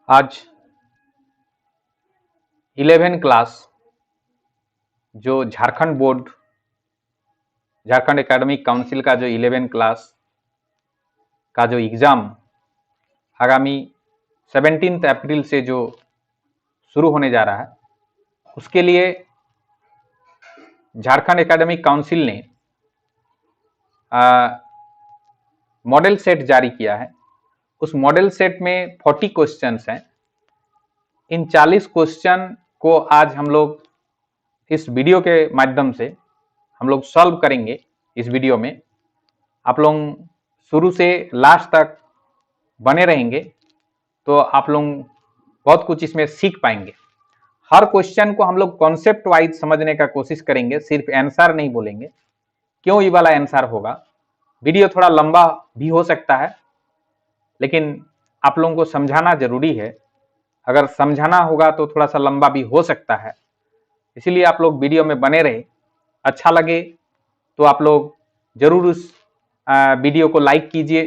आज 11 क्लास जो Jharkhand academic council का जो 11 क्लास का जो एग्ज़ाम आगामी 17 अप्रैल से जो शुरू होने जा रहा है, उसके लिए झारखंड एकेडमिक काउंसिल ने मॉडल सेट जारी किया है। उस मॉडल सेट में 40 क्वेश्चंस हैं। इन 40 क्वेश्चन को आज हम लोग इस वीडियो के माध्यम से हम लोग सॉल्व करेंगे। इस वीडियो में आप लोग शुरू से लास्ट तक बने रहेंगे तो आप लोग बहुत कुछ इसमें सीख पाएंगे। हर क्वेश्चन को हम लोग कॉन्सेप्ट वाइज समझने का कोशिश करेंगे, सिर्फ आंसर नहीं बोलेंगे। क्यों ये वाला आंसर होगा? वीडियो थोड़ा लंबा भी हो सकता है, लेकिन आप लोगों को समझाना जरूरी है। अगर समझाना होगा तो थोड़ा सा लंबा भी हो सकता है, इसीलिए आप लोग वीडियो में बने रहे। अच्छा लगे तो आप लोग जरूर उस वीडियो को लाइक कीजिए,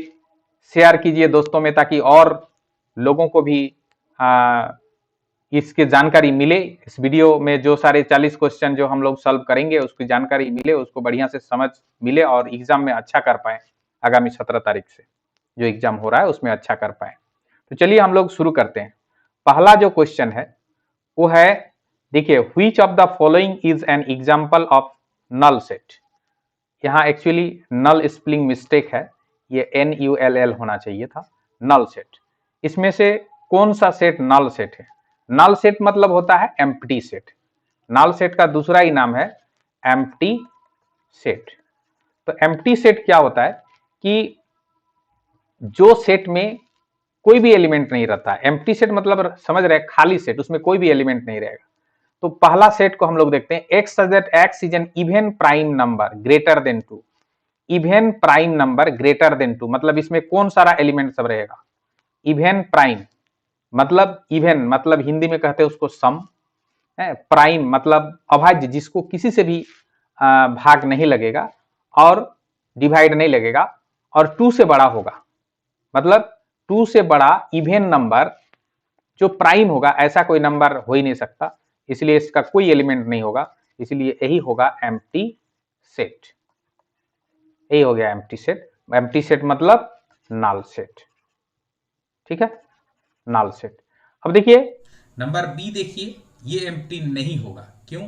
शेयर कीजिए दोस्तों में, ताकि और लोगों को भी इसकी जानकारी मिले। इस वीडियो में जो सारे 40 क्वेश्चन जो हम लोग सॉल्व करेंगे उसकी जानकारी मिले, उसको बढ़िया से समझ मिले और एग्जाम में अच्छा कर पाए। आगामी 17 तारीख से जो एग्जाम हो रहा है उसमें अच्छा कर पाए। तो चलिए हम लोग शुरू करते हैं। पहला जो क्वेश्चन है वो है, देखिए, which of the following is an example of null set. यहाँ एक्चुअली नल स्पेलिंग मिस्टेक है, ये NULL होना चाहिए था, नल सेट। इसमें से कौन सा सेट नल सेट है? नल सेट मतलब होता है एम्प्टी सेट। नल सेट का दूसरा ही नाम है एम्प्टी सेट। तो एम्प्टी सेट क्या होता है कि जो सेट में कोई भी एलिमेंट नहीं रहता। एम्प्टी सेट मतलब समझ रहे, खाली सेट, उसमें कोई भी एलिमेंट नहीं रहेगा। तो पहला सेट को हम लोग देखते हैं, x such that x is an even prime number greater than 2। Even prime number greater than 2 मतलब इसमें कौन सारा एलिमेंट सब रहेगा? इवन प्राइम मतलब, इवन मतलब हिंदी में कहते हैं उसको सम है, प्राइम मतलब अभाज्य, जिसको किसी से भी भाग नहीं लगेगा और डिवाइड नहीं लगेगा, और 2 से बड़ा होगा। मतलब 2 से बड़ा इवन नंबर जो प्राइम होगा, ऐसा कोई नंबर हो ही नहीं सकता, इसलिए इसका कोई एलिमेंट नहीं होगा, इसलिए यही होगा एम्प्टी सेट। यही हो गया एम्प्टी सेट। एम्प्टी सेट मतलब नल सेट। ठीक है, नल सेट। अब देखिए नंबर बी, देखिए ये एम्प्टी नहीं होगा। क्यों?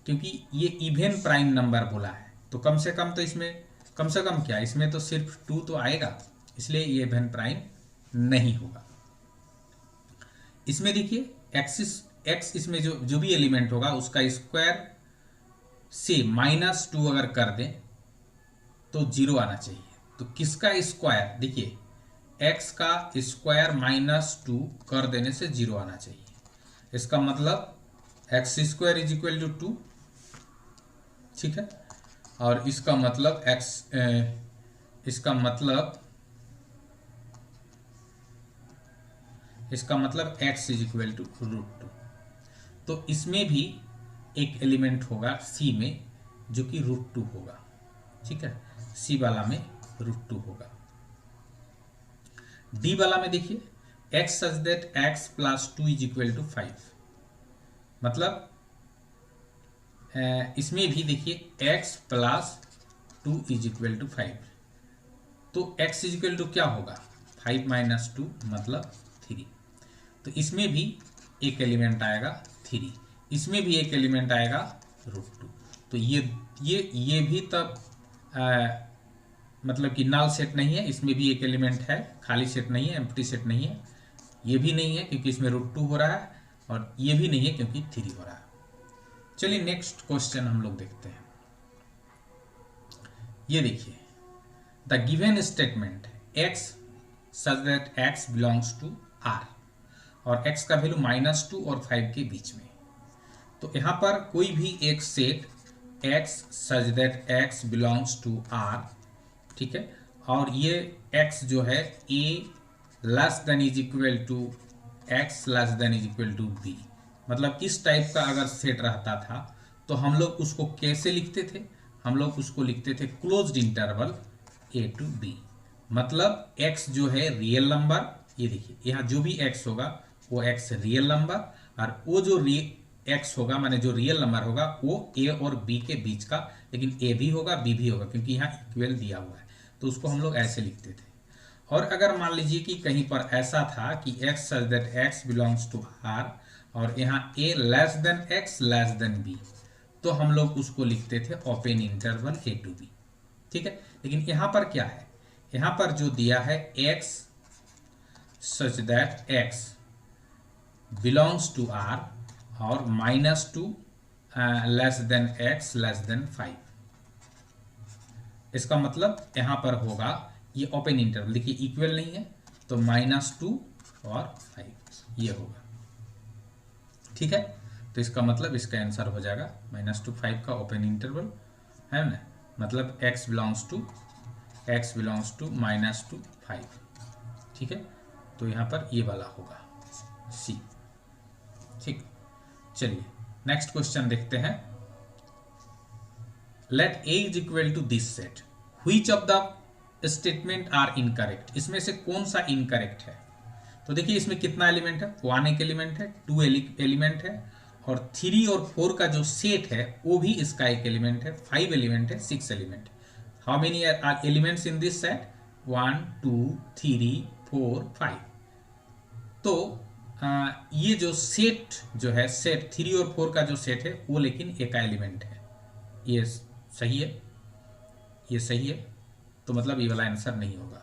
क्योंकि ये इवन प्राइम नंबर बोला है, तो कम से कम तो इसमें, कम से कम क्या, इसमें तो सिर्फ 2 तो आएगा, इसलिए ये इवन प्राइम नहीं होगा। इसमें देखिए एक्स इसमें जो भी एलिमेंट होगा उसका स्क्वायर से -2 अगर कर दें तो 0 आना चाहिए। तो किसका स्क्वायर? देखिए x का स्क्वायर -2 कर देने से 0 आना चाहिए। इसका मतलब X square is equal to 2, ठीक है। और इसका मतलब इसका मतलब x इज इक्वल टू √2। तो इसमें भी एक एलिमेंट होगा c में जो कि √2 होगा, ठीक है। c वाला में √2 होगा। d वाला में देखिए x such that x plus 2 is equal to 5, मतलब इसमें भी देखिए x plus 2 is equal to 5। तो x इज इक्वल टू क्या होगा? 5 माइनस 2 मतलब 3। तो इसमें भी एक एलिमेंट आएगा 3, इसमें भी एक एलिमेंट आएगा √2। तो ये भी तब मतलब कि नल सेट नहीं है। इसमें भी एक एलिमेंट है, खाली सेट नहीं है, एम्प्टी सेट नहीं है। ये भी नहीं है क्योंकि इसमें √2 हो रहा है, और ये भी नहीं है क्योंकि 3 हो रहा है। चलिए नेक्स्ट क्वेश्चन हम लोग देखते हैं। ये देखिए, the given statement x such that x belongs to R, और x का वैल्यू -2 और 5 के बीच में। तो यहाँ पर कोई भी एक set x such that x belongs to R, ठीक है, और ये x जो है a less than is equal to x less than is equal to b, मतलब इस टाइप का अगर सेट रहता था तो हम लोग उसको कैसे लिखते थे? हम लोग उसको लिखते थे closed interval a to b। मतलब x जो है रियल नंबर, ये देखिए यहाँ जो भी x होगा वो एक्स रियल नंबर, और वो जो एक्स होगा माने जो रियल नंबर होगा वो ए और बी के बीच का, लेकिन ए भी होगा बी भी होगा क्योंकि यहाँ इक्वल दिया हुआ है, तो उसको हम लोग ऐसे लिखते थे। और अगर मान लीजिए कि कहीं पर ऐसा था कि X such that X belongs to R और यहाँ A less than X less than B, तो हम लोग उसको लिखते थे open interval A to B. ठीक है, लेकिन यहाँ पर क्या है, यहाँ पर जो दिया है X such that X belongs to R और -2 less than X less than 5, इसका मतलब यहाँ पर होगा ये ओपन इंटरवल, देखिए इक्वल नहीं है तो -2 और 5 ये होगा। ठीक है, तो इसका मतलब इसका आंसर हो जाएगा -2 5 का ओपन इंटरवल है ना, मतलब x बिलोंग्स टू -2 5। ठीक है, तो यहाँ पर ये वाला होगा सी। ठीक, चलिए नेक्स्ट क्वेश्चन देखते हैं। Let a is equal to this set, which of the statements are incorrect, इसमें से कौन सा इनकरेक्ट है। तो देखिए इसमें कितना एलिमेंट है, 1 एक एलिमेंट है, 2 एलिमेंट है, और 3 और 4 का जो सेट है वो भी इसका एक एलिमेंट है, 5 एलिमेंट है, 6 element. How many are elements in this set, 1 2 3 4 5। तो ये जो सेट जो है, सेट 3 और 4 का जो सेट है वो लेकिन एक एलिमेंट है, ये सही है, ये सही है, तो मतलब ये वाला आंसर नहीं होगा।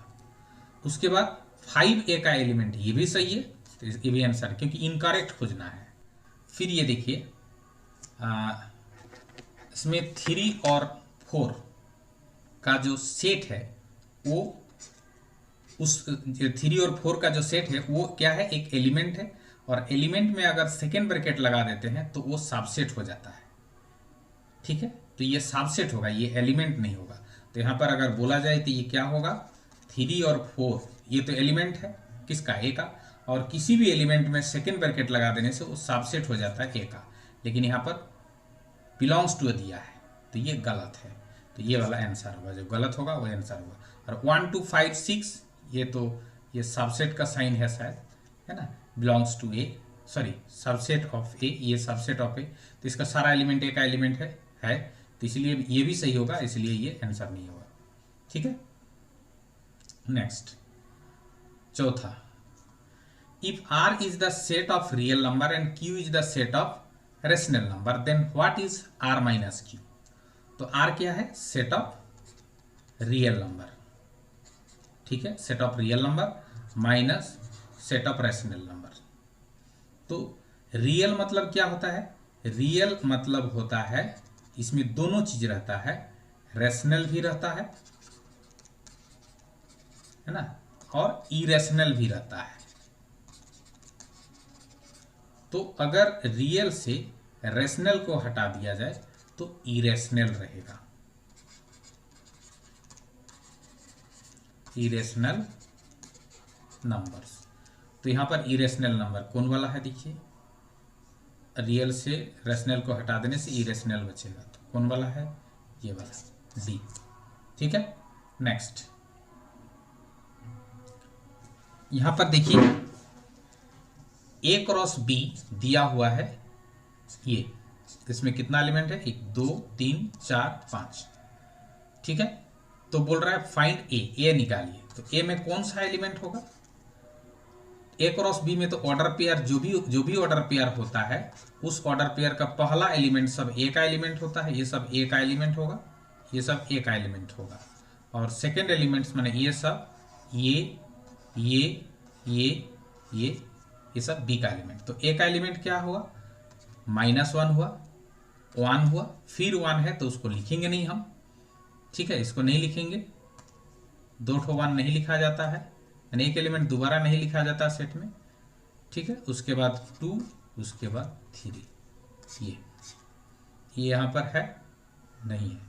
उसके बाद 5 ए का एलिमेंट, ये भी सही है, तो ये भी आंसर, क्योंकि इनकरेक्ट खोजना है। फिर ये देखिए इसमें 3 और 4 का जो सेट है वो उस 3 और 4 का जो सेट है वो क्या है, एक एलिमेंट है, और एलिमेंट में अगर सेकेंड ब्रैकेट लगा देते हैं तो वो सबसेट हो जाता है। ठीक है, तो ये सबसेट होगा, ये एलिमेंट नहीं होगा। तो यहाँ पर अगर बोला जाए तो ये क्या होगा, 3 और 4 ये तो एलिमेंट है किसका, ए का, और किसी भी एलिमेंट में सेकेंड ब्रैकेट लगा देने से वो सबसेट हो जाता है ए का, लेकिन यहाँ पर बिलोंग्स टू दिया है तो ये गलत है, तो ये वाला आंसर होगा, जो गलत होगा वो आंसर होगा। और 1 2 5 6 ये तो ये सबसेट का साइन है शायद, है ना, belongs to A, sorry subset of A, ये सबसेट ऑफ ए, तो इसका सारा एलिमेंट ए का एलिमेंट है, तो इसलिए ये भी सही होगा, इसलिए ये आंसर नहीं होगा। ठीक है, नेक्स्ट चौथा, if R is the set of real number and Q is the set of rational number, then what is R minus Q। तो R क्या है, सेट ऑफ रियल नंबर। ठीक है, set of real number minus set of rational number. तो real मतलब क्या होता है, रियल मतलब होता है इसमें दोनों चीज रहता है, रैशनल भी रहता है ना, और इरेशनल भी रहता है। तो अगर रियल से रैशनल को हटा दिया जाए तो इरेशनल रहेगा, इरेशनल नंबर्स। तो यहां पर इरेशनल नंबर कौन वाला है, देखिए रियल से रैशनल को हटा देने से इरेशनल बचेगा, तो कौन वाला है, ये वाला डी। ठीक है, नेक्स्ट यहां पर देखिए ए क्रॉस बी दिया हुआ है, ये इसमें कितना एलिमेंट है, 1 2 3 4 5। ठीक है, तो बोल रहा है फाइंड ए निकालिए, तो ए में कौन सा एलिमेंट होगा, ए क्रॉस बी में तो ऑर्डर पेयर जो भी ऑर्डर पेयर होता है उस ऑर्डर पेयर का पहला एलिमेंट सब ए का एलिमेंट होता है, ये सब ए का एलिमेंट होगा, ये सब ए का एलिमेंट होगा, और सेकेंड एलिमेंट्स माने ये सब ये सब बी का एलिमेंट। तो ए का एलिमेंट क्या हुआ, -1 हुआ, 1 हुआ, फिर 1 है तो उसको लिखेंगे नहीं हम। ठीक है, इसको नहीं लिखेंगे, 2 ठो 1 नहीं लिखा जाता है, यानी एक एलिमेंट दोबारा नहीं लिखा जाता सेट में। ठीक है, उसके बाद 2, उसके बाद 3, ये यहाँ पर है नहीं है,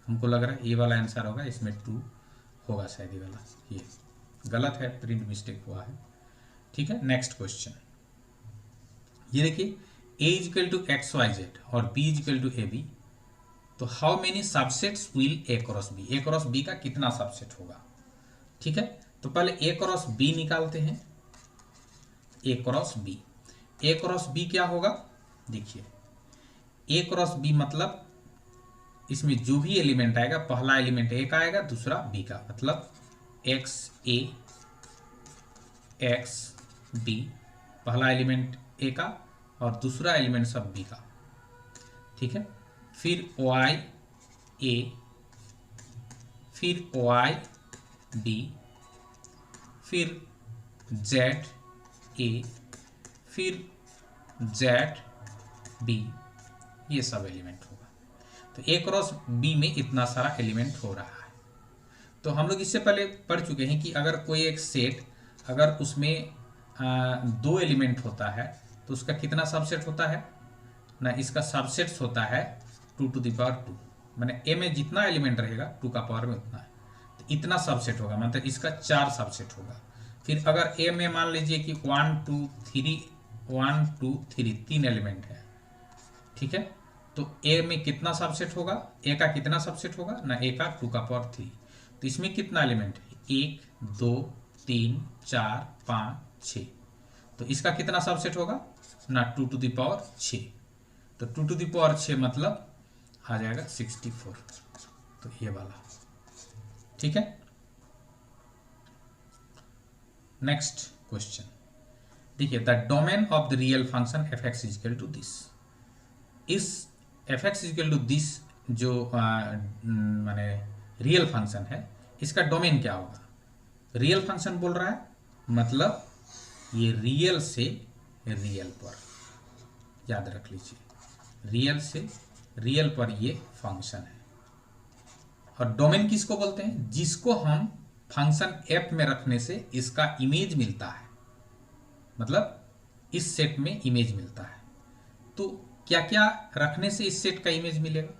हमको लग रहा है ये वाला आंसर होगा, इसमें 2 होगा शायद, ये वाला ये गलत है, प्रिंट मिस्टेक हुआ है। ठीक है, नेक्स्ट क्वेश्चन ये देखिए, a is equal to XYZ और b is equal to AB, तो how many subsets will a cross b, a cross b का कितना सबसेट होगा। ठीक है, तो पहले a क्रॉस b निकालते हैं, ए क्रॉस बी। ए क्रॉस बी क्या होगा, देखिए ए क्रॉस बी मतलब इसमें जो भी एलिमेंट आएगा, पहला एलिमेंट ए का आएगा, दूसरा बी का, मतलब एक्स ए एक्स बी, पहला एलिमेंट ए का और दूसरा एलिमेंट सब बी का, ठीक है। फिर वाई ए, फिर वाई बी, फिर जेड ए, फिर जेड बी, ये सब एलिमेंट होगा। तो ए क्रॉस बी में इतना सारा एलिमेंट हो रहा है। तो हम लोग इससे पहले पढ़ चुके हैं कि अगर कोई एक सेट, अगर उसमें 2 एलिमेंट होता है तो उसका कितना सबसेट होता है ना, इसका सबसेट्स होता है 2 to the power 2, माने ए में जितना एलिमेंट रहेगा 2 का पावर में उतना है, तो इतना सबसेट होगा, मतलब इसका 4 सबसेट होगा। फिर अगर ए में मान लीजिए कि 1 2 3 3 एलिमेंट है, ठीक है, तो ए में कितना सबसेट होगा, ए का कितना सबसेट होगा ना, ए का 2 का पावर 3, तो इसमें कितना एलिमेंट है, 1 2 3 4 5 6, तो इसका कितना सबसेट होगा ना 2 to the power 6, तो 2 to the power 6 मतलब आ जाएगा 64, तो ये वाला, ठीक है। नेक्स्ट क्वेश्चन देखिए, the domain of the real function F X is equal to this. इस F X is equal to this जो माने रियल फंक्शन है, इसका डोमेन क्या होगा, रियल फंक्शन बोल रहा है, मतलब ये रियल से रियल पर, याद रख लीजिए, रियल से रियल पर ये फंक्शन है। और डोमेन किसको बोलते हैं, जिसको हम फंक्शन एफ में रखने से इसका इमेज मिलता है, मतलब इस सेट में इमेज मिलता है। तो क्या क्या रखने से इस सेट का इमेज मिलेगा,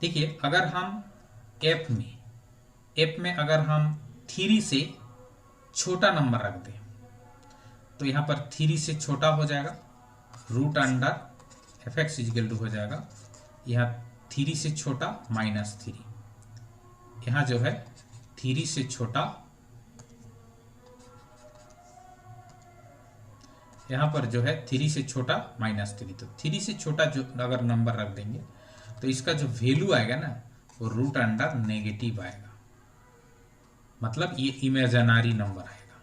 देखिए अगर हम एफ में अगर हम 3 से छोटा नंबर रख दें तो यहाँ पर 3 से छोटा हो जाएगा, root under F X is equal to हो जाएगा, यहाँ 3 से छोटा -3, यहाँ जो है 3 से छोटा, यहाँ पर जो है 3 से छोटा -3, तो 3 से छोटा जो अगर नंबर रख देंगे तो इसका जो वैल्यू आएगा ना वो रूट अंडर नेगेटिव आएगा, मतलब ये इमेजिनरी नंबर आएगा,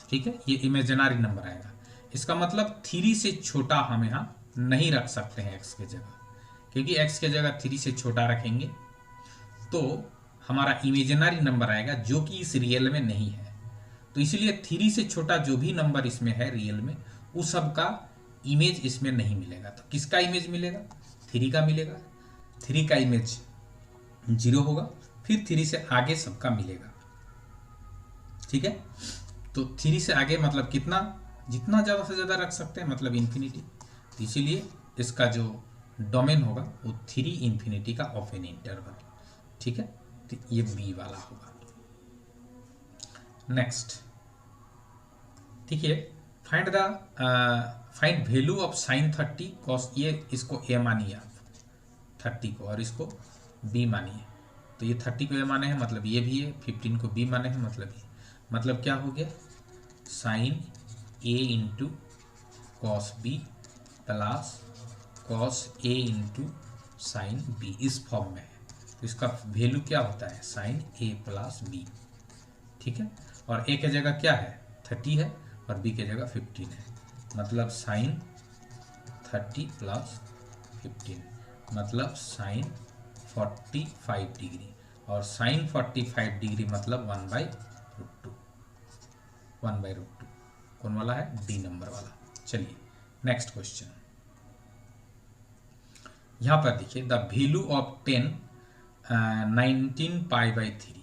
ठीक है, ये इमेजिनरी नंबर आएगा। इसका मतलब 3 से छोटा हम यहाँ नहीं रख सकते हैं x के जगह, क्योंकि x के जगह 3 से छोटा रखेंगे तो हमारा इमेजिनरी नंबर आएगा जो कि इस रियल में नहीं है। तो इसलिए 3 से छोटा जो भी नंबर इसमें है रियल में, उस सब का इमेज इसमें नहीं मिलेगा। तो किसका इमेज मिलेगा, 3 का मिलेगा, 3 का इमेज 0 होगा, फिर 3 से आगे सबका मिलेगा, ठीक है। तो 3 से आगे मतलब कितना, जितना ज़्यादा से ज़्यादा रख सकते हैं, मतलब इन्फिनिटी। तो इसीलिए इसका जो डोमेन होगा वो 3 इन्फिनिटी का ऑफ एन इंटरवल, ठीक है, तो ये बी वाला होगा। नेक्स्ट ठीक है, find value of sine 30 cos, ये इसको ए मानिए आप 30 को, और इसको बी मानिए, तो ये 30 को ए माने हैं मतलब ये भी है, 15 को बी माने हैं मतलब ये, मतलब क्या हो गया, sine A into cos B plus cos A into sine B, इस फॉर्म में है। तो इसका वैल्यू क्या होता है, साइन ए प्लस बी, ठीक है। और ए के जगह क्या है 30 है और बी के जगह 15 है, मतलब साइन 30 प्लस 15 मतलब साइन 45 डिग्री, और साइन 45 डिग्री मतलब 1/√2, 1/√2 कौन वाला है, डी नंबर वाला। चलिए नेक्स्ट क्वेश्चन, यहां पर देखिए द वैल्यू ऑफ 10 19 π/3,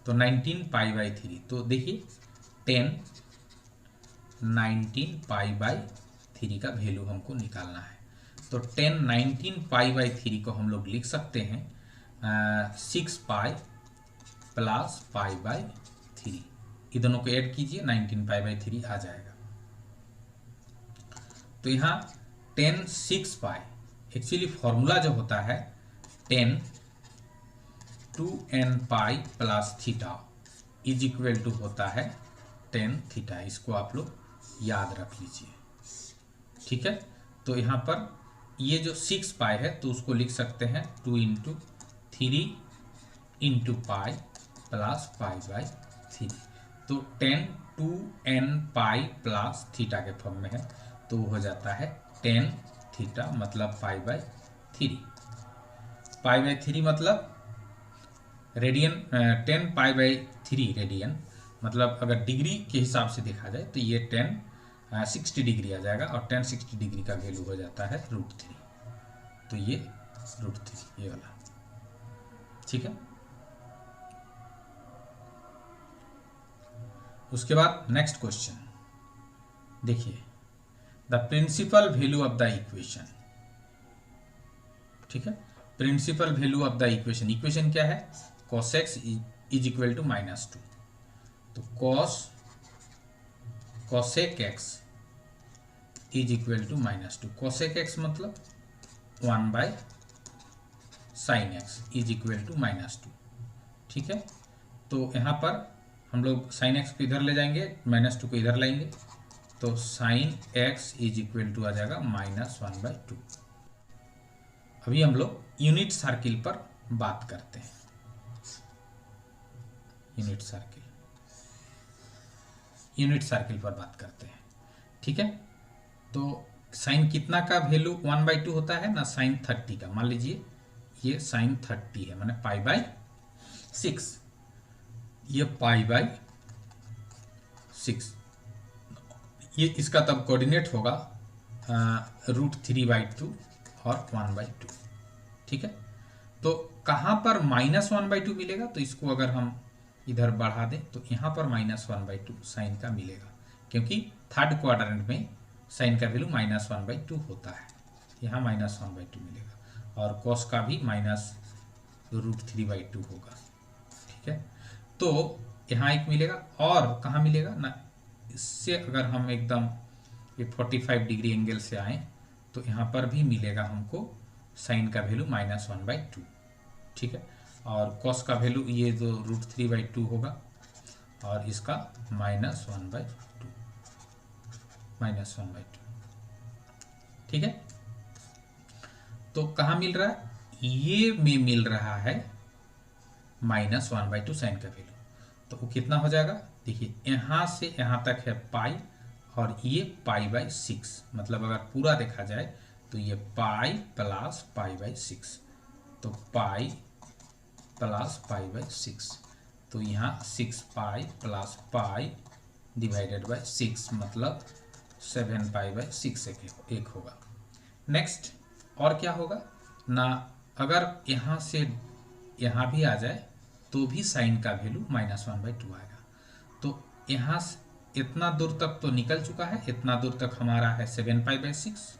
तो 19 π/3, तो देखिए 10 19 π/3 का वैल्यू हमको निकालना है। तो 10 19 π/3 को हम लोग लिख सकते हैं 6 π प्लस π/3, ये दोनों को ऐड कीजिए 19 π/3 आ जाएगा। तो यहाँ 10 6 π, एक्चुअली फॉर्मूला जो होता है 10 2n π plus theta is equal to होता है टेन थीटा, इसको आप लोग याद रख लीजिए, ठीक है। तो यहाँ पर ये जो 6 पाई है तो उसको लिख सकते हैं 2 into 3 into pi plus pi by 3। तो 10 2n पाई प्लस थीटा के फॉर्म में है, तो हो जाता है 10 थीटा मतलब पाई बाई 3। पाई बाई 3 मतलब रेडियन, 10 पाई बाई 3 रेडियन, मतलब अगर डिग्री के हिसाब से देखा जाए तो ये 60 डिग्री आ जाएगा, और 60 डिग्री का वैल्यू हो जाता है √3। तो ये √3 ये वाला, ठीक है। उसके बाद नेक्स्ट क्वेश्चन देखिए, the principal value of the equation, ठीक है। Principal value of the equation, equation क्या है, cos x is equal to -2। तो cosec x is equal to -2। cosec x मतलब 1/sin x is equal to -2, ठीक है। तो यहाँ पर हम लोग sin x को इधर ले जाएंगे, -2 को इधर लाएंगे, तो sin x is equal to आ जाएगा -1/2। अभी हम लोग यूनिट सर्किल पर बात करते हैं। यूनिट सर्किल पर बात करते हैं, ठीक है। तो साइन कितना का वैल्यू 1/2 होता है ना, साइन 30 का। मान लीजिए ये साइन 30 है, माने π/6, ये π/6, ये इसका तब कोऑर्डिनेट होगा √3/2 और 1/2, ठीक है। तो कहाँ पर -1/2 मिलेगा, तो इसको अगर हम इधर बढ़ा दें तो यहाँ पर -1/2 साइन का मिलेगा, क्योंकि थर्ड क्वाड्रेंट में साइन का वैल्यू -1/2 होता है, यहाँ -1/2 मिलेगा, और कॉस का भी -√3/2 होगा, ठीक है। तो यहाँ एक मिलेगा, और कहाँ मिलेगा ना, इससे अगर हम एकदम ये 45 डिग्री एंगल से आए तो यहाँ पर भी मिलेगा हमको साइन का वैल्यू -1/2, ठीक है। और कॉस का वैल्यू ये जो √3/2 होगा, और इसका -1/2, ठीक है। तो कहाँ मिल रहा है, ये में मिल रहा है -1/2 साइन का वैल्यू। तो वो कितना हो जाएगा, देखिए यहाँ से यहाँ तक है पाई, और ये π/6, मतलब अगर पूरा देखा जाए तो ये पाई प्लस π/6, तो पाई प्लस π/6, तो यहाँ 6 pi plus pi divided by 6 मतलब 7 π/6 एक होगा। नेक्स्ट और क्या होगा ना, अगर यहाँ से यहाँ भी आ जाए तो भी साइन का वैल्यू -1/2 आएगा। तो यहाँ इतना दूर तक तो निकल चुका है, इतना दूर तक हमारा है 7 π/6,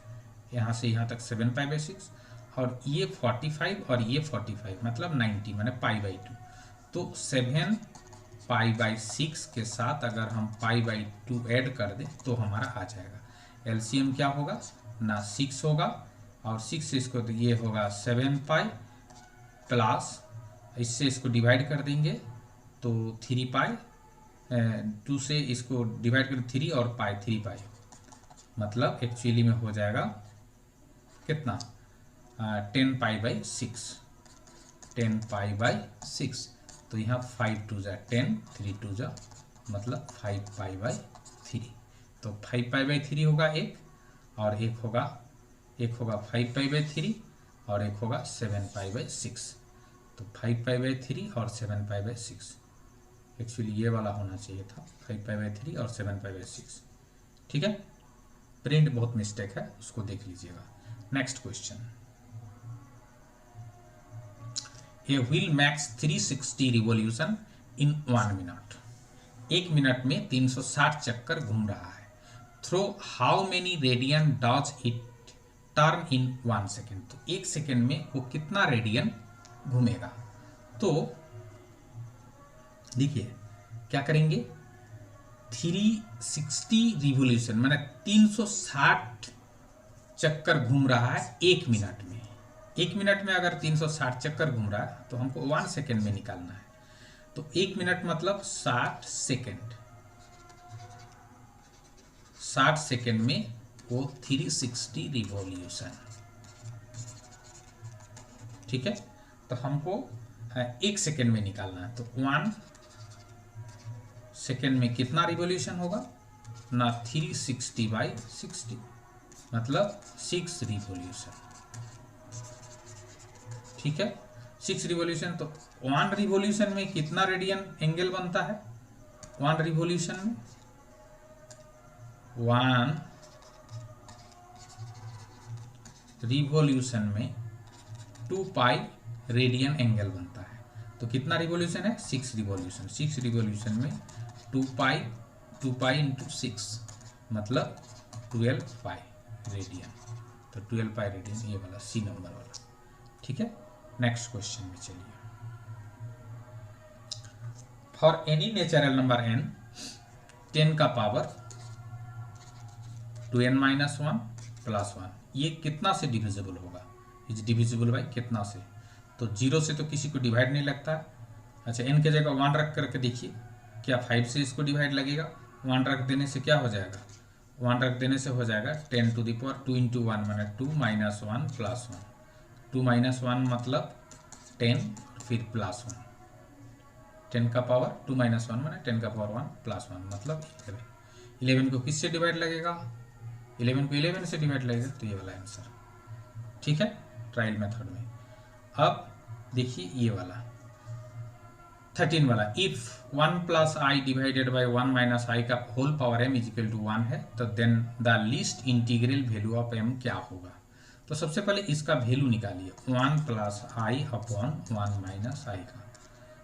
यहाँ से यहाँ तक 7 π/6, और ये 45 और ये 45 मतलब 90 माने π/2। तो 7 π/6 के साथ अगर हम π/2 ऐड कर दें तो हमारा आ जाएगा। एलसीएम क्या होगा ना, 6 होगा, और 6 से इसको तो ये होगा 7 पाई प्लस, इससे इसको डिवाइड कर देंगे तो 3 पाई, 2 से इसको डिवाइड कर 3 और पाई 3 पाई, मतलब एक्चुअली में हो जाएगा कितना 10 π/6, 10 π/6। तो यहाँ 5 2 जा 10, 3 2 जा मतलब 5 π/3। तो 5 π/3 होगा एक, और एक होगा 5 π/3, और एक होगा 7 π/6। तो 5 π/3 और 7 π/6, एक्चुअली ये वाला होना चाहिए था 5 π/3 और 7 π/6, ठीक है। प्रिंट बहुत मिस्टेक है, उसको देख लीजिएगा। Next question, a wheel max 360 revolution in 1 minute, 1 minute में 360 चक्कर घूम रहा है। Throw how many radian does it turn in 1 second, तो 1 सेकेंड में वो कितना रेडियन घूमेगा। तो देखिए क्या करेंगे, 360 रिवॉल्यूशन माने 360 चक्कर घूम रहा है 1 मिनट में। 1 मिनट में अगर 360 चक्कर घूम रहा है तो हमको 1 सेकेंड में निकालना है। तो 1 मिनट मतलब 60 सेकेंड, 60 सेकेंड में वो 360 रिवॉल्यूशन। ठीक है, तो हमको 1 सेकेंड में निकालना है, तो 1 सेकेंड में कितना रिवॉल्यूशन होगा ना, 360/60 मतलब 6 रिवॉल्यूशन। ठीक है, 6 रिवॉल्यूशन, तो 1 रिवॉल्यूशन में कितना रेडियन एंगल बनता है, 1 रिवॉल्यूशन में 1 रिवॉल्यूशन में 2 पाई रेडियन एंगल बनता है। तो कितना रिवॉल्यूशन है, 6 रिवॉल्यूशन। 6 रिवॉल्यूशन में 2 पाई इंटू 6 मतलब 12 पाई रेडियन। तो 12 पाई रेडियन ये वाला सी नंबर वाला। ठीक है, नेक्स्ट क्वेश्चन में चलिए। For any natural number n 10 का पावर 2n-1 प्लस 1 ये कितना से डिविजिबल होगा, इज डिविजिबल बाई कितना से, तो 0 से तो किसी को डिवाइड नहीं लगता है। अच्छा, n के जगह 1 रख करके देखिए, क्या 5 से इसको डिवाइड लगेगा, 1 रख देने से क्या हो जाएगा, 1 रख देने से हो जाएगा 10 टू द पावर 2 इंटू 1 माने 2 माइनस 1 प्लस 1, 2 माइनस 1 मतलब 10 फिर प्लस 1, 10 का पावर 2 माइनस 1 माने 10 का पावर 1 प्लस 1 मतलब 11। 11 को किससे डिवाइड लगेगा, 11 को 11 से डिवाइड लगेगा, तो ये वाला आंसर। ठीक है, ट्रायल मेथड में। अब देखिए ये वाला 13 वाला, if 1 plus I divided by 1 minus आई का whole power m is equal to 1 है, तो then the least integral value of m क्या होगा। तो सबसे पहले इसका वैल्यू निकालिए, 1 प्लस आई अपॉन 1 माइनस आई का।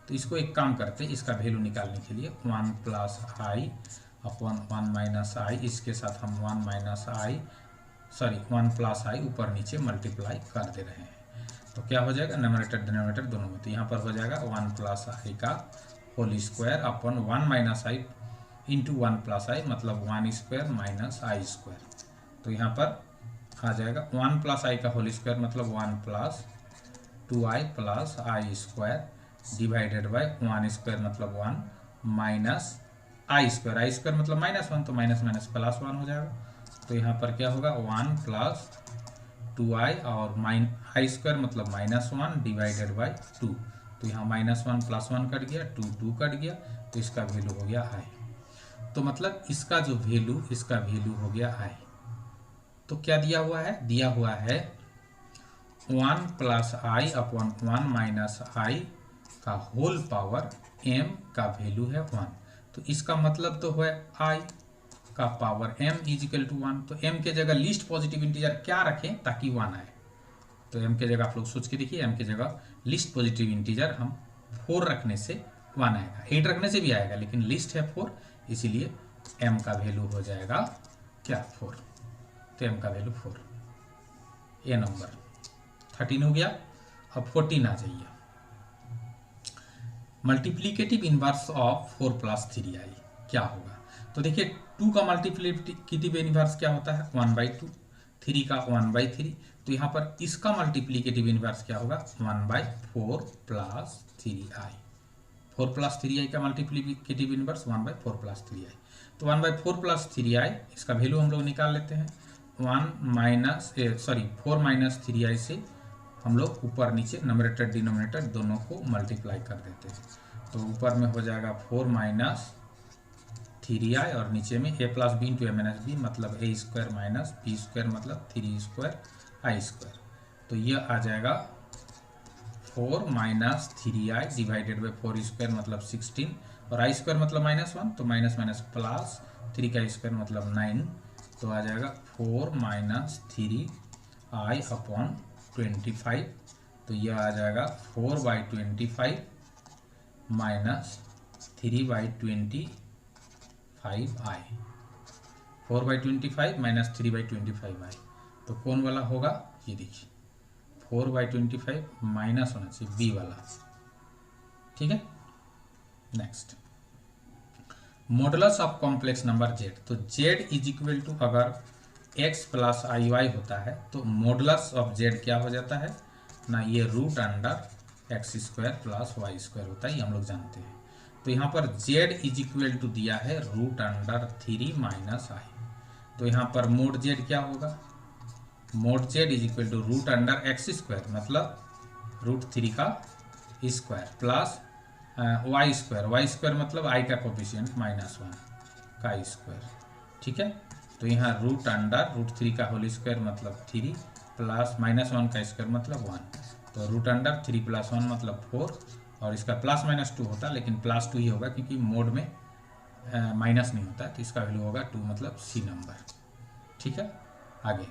तो इसको एक काम करते हैं, इसका वैल्यू निकालने के लिए 1 प्लस आई अपॉन 1 माइनस आई, इसके साथ हम 1 प्लस आई ऊपर नीचे मल्टीप्लाई कर दे रहे हैं। तो क्या हो जाएगा, न्यूमरेटर डिनोमिनेटर दोनों में, तो यहाँ पर हो जाएगा 1 प्लस आई का होल स्क्वायर अपॉन 1 माइनस आई इंटू 1 प्लस आई मतलब 1 स्क्वायर माइनस आई स्क्वायर। तो यहाँ पर आ जाएगा 1 प्लस आई का होल स्क्वायर मतलब 1 plus 2i plus I square divided by 1 square मतलब 1 माइनस आई स्क्वायर मतलब माइनस 1, तो माइनस माइनस प्लस 1 हो जाएगा। तो यहाँ पर क्या होगा 1 प्लस 2i और आई स्क्वायर मतलब माइनस 1 डिवाइडेड बाई 2, तो यहाँ माइनस 1 प्लस 1 कट गया, 2 कट गया, तो इसका वैल्यू हो गया i। तो मतलब इसका जो वैल्यू, इसका वैल्यू हो गया i। तो क्या दिया हुआ है, दिया हुआ है 1 प्लस आई अपॉन 1 माइनस आई का होल पावर m का वैल्यू है 1। तो इसका मतलब तो है i का power m is equal to 1। तो m के जगह लीस्ट पॉजिटिव इंटीजर क्या रखें ताकि 1 आए, तो m के जगह आप लोग सोच के देखिए, m के जगह लीस्ट पॉजिटिव इंटीजर हम 4 रखने से 1 आएगा, 8 रखने से भी आएगा, लेकिन लिस्ट है 4, इसीलिए m का वैल्यू हो जाएगा क्या 4। तो m का वैल्यू 4, ये नंबर 13 हो गया। अब 14 आ जाइए, multiplicative inverse of 4 plus 3i क्या होगा। तो देखिए 2 का मल्टीप्लीकेटिव इनवर्स क्या होता है 1/2, 3 का 1/3, तो यहाँ पर इसका मल्टीप्लीकेटिव इनवर्स क्या होगा 1/4 प्लस 3i। 4 प्लस 3i का मल्टीप्लीकेटिव इनवर्स 1/4 प्लस 3i। तो 1/4 प्लस 3i इसका वैल्यू हम लोग निकाल लेते हैं, 4 माइनस 3i से हम लोग ऊपर नीचे नंबरेटर डिनोमिनेटर दोनों को मल्टीप्लाई कर देते हैं। तो ऊपर में हो जाएगा 4 माइनस 3i और नीचे में a plus b into a minus b मतलब a square minus b square मतलब 3 स्क्वायर आई स्क्वायर। तो ये आ जाएगा 4 minus 3i divided by 4 square मतलब 16 और आई स्क्वायर मतलब -1, तो माइनस माइनस प्लस 3 का स्क्वायर मतलब 9, तो आ जाएगा 4 माइनस 3i अपॉन 25। तो यह आ जाएगा 4/25 माइनस 3/25i, 4/25 माइनस 3/25i। तो कौन वाला होगा, ये देखिए 4/25 माइनस होना चाहिए बी वाला। ठीक है, next modulus of complex number z। तो z इज इक्वल टू अगर x प्लस आई वाई होता है तो मॉडुलस ऑफ z क्या हो जाता है ना, ये root under x square plus y square होता है, ये हम लोग जानते हैं। तो यहाँ पर z इज इक्वल टू दिया है रूट अंडर 3 माइनस आई। तो यहाँ पर मोड जेड क्या होगा, mod z is equal to root under x square, मतलब √3 का स्क्वायर प्लस वाई स्क्वायर मतलब आई का कोफिशिएंट -1 का स्क्वायर। ठीक है, तो यहाँ रूट अंडर √3 का होल स्क्वायर मतलब 3 प्लस -1 का स्क्वायर मतलब 1, तो रूट अंडर 3 + 1 मतलब 4, और इसका +-2 होता, लेकिन +2 ही होगा क्योंकि मोड में माइनस नहीं होता है, तो इसका वैल्यू होगा 2 मतलब सी नंबर। ठीक है, आगे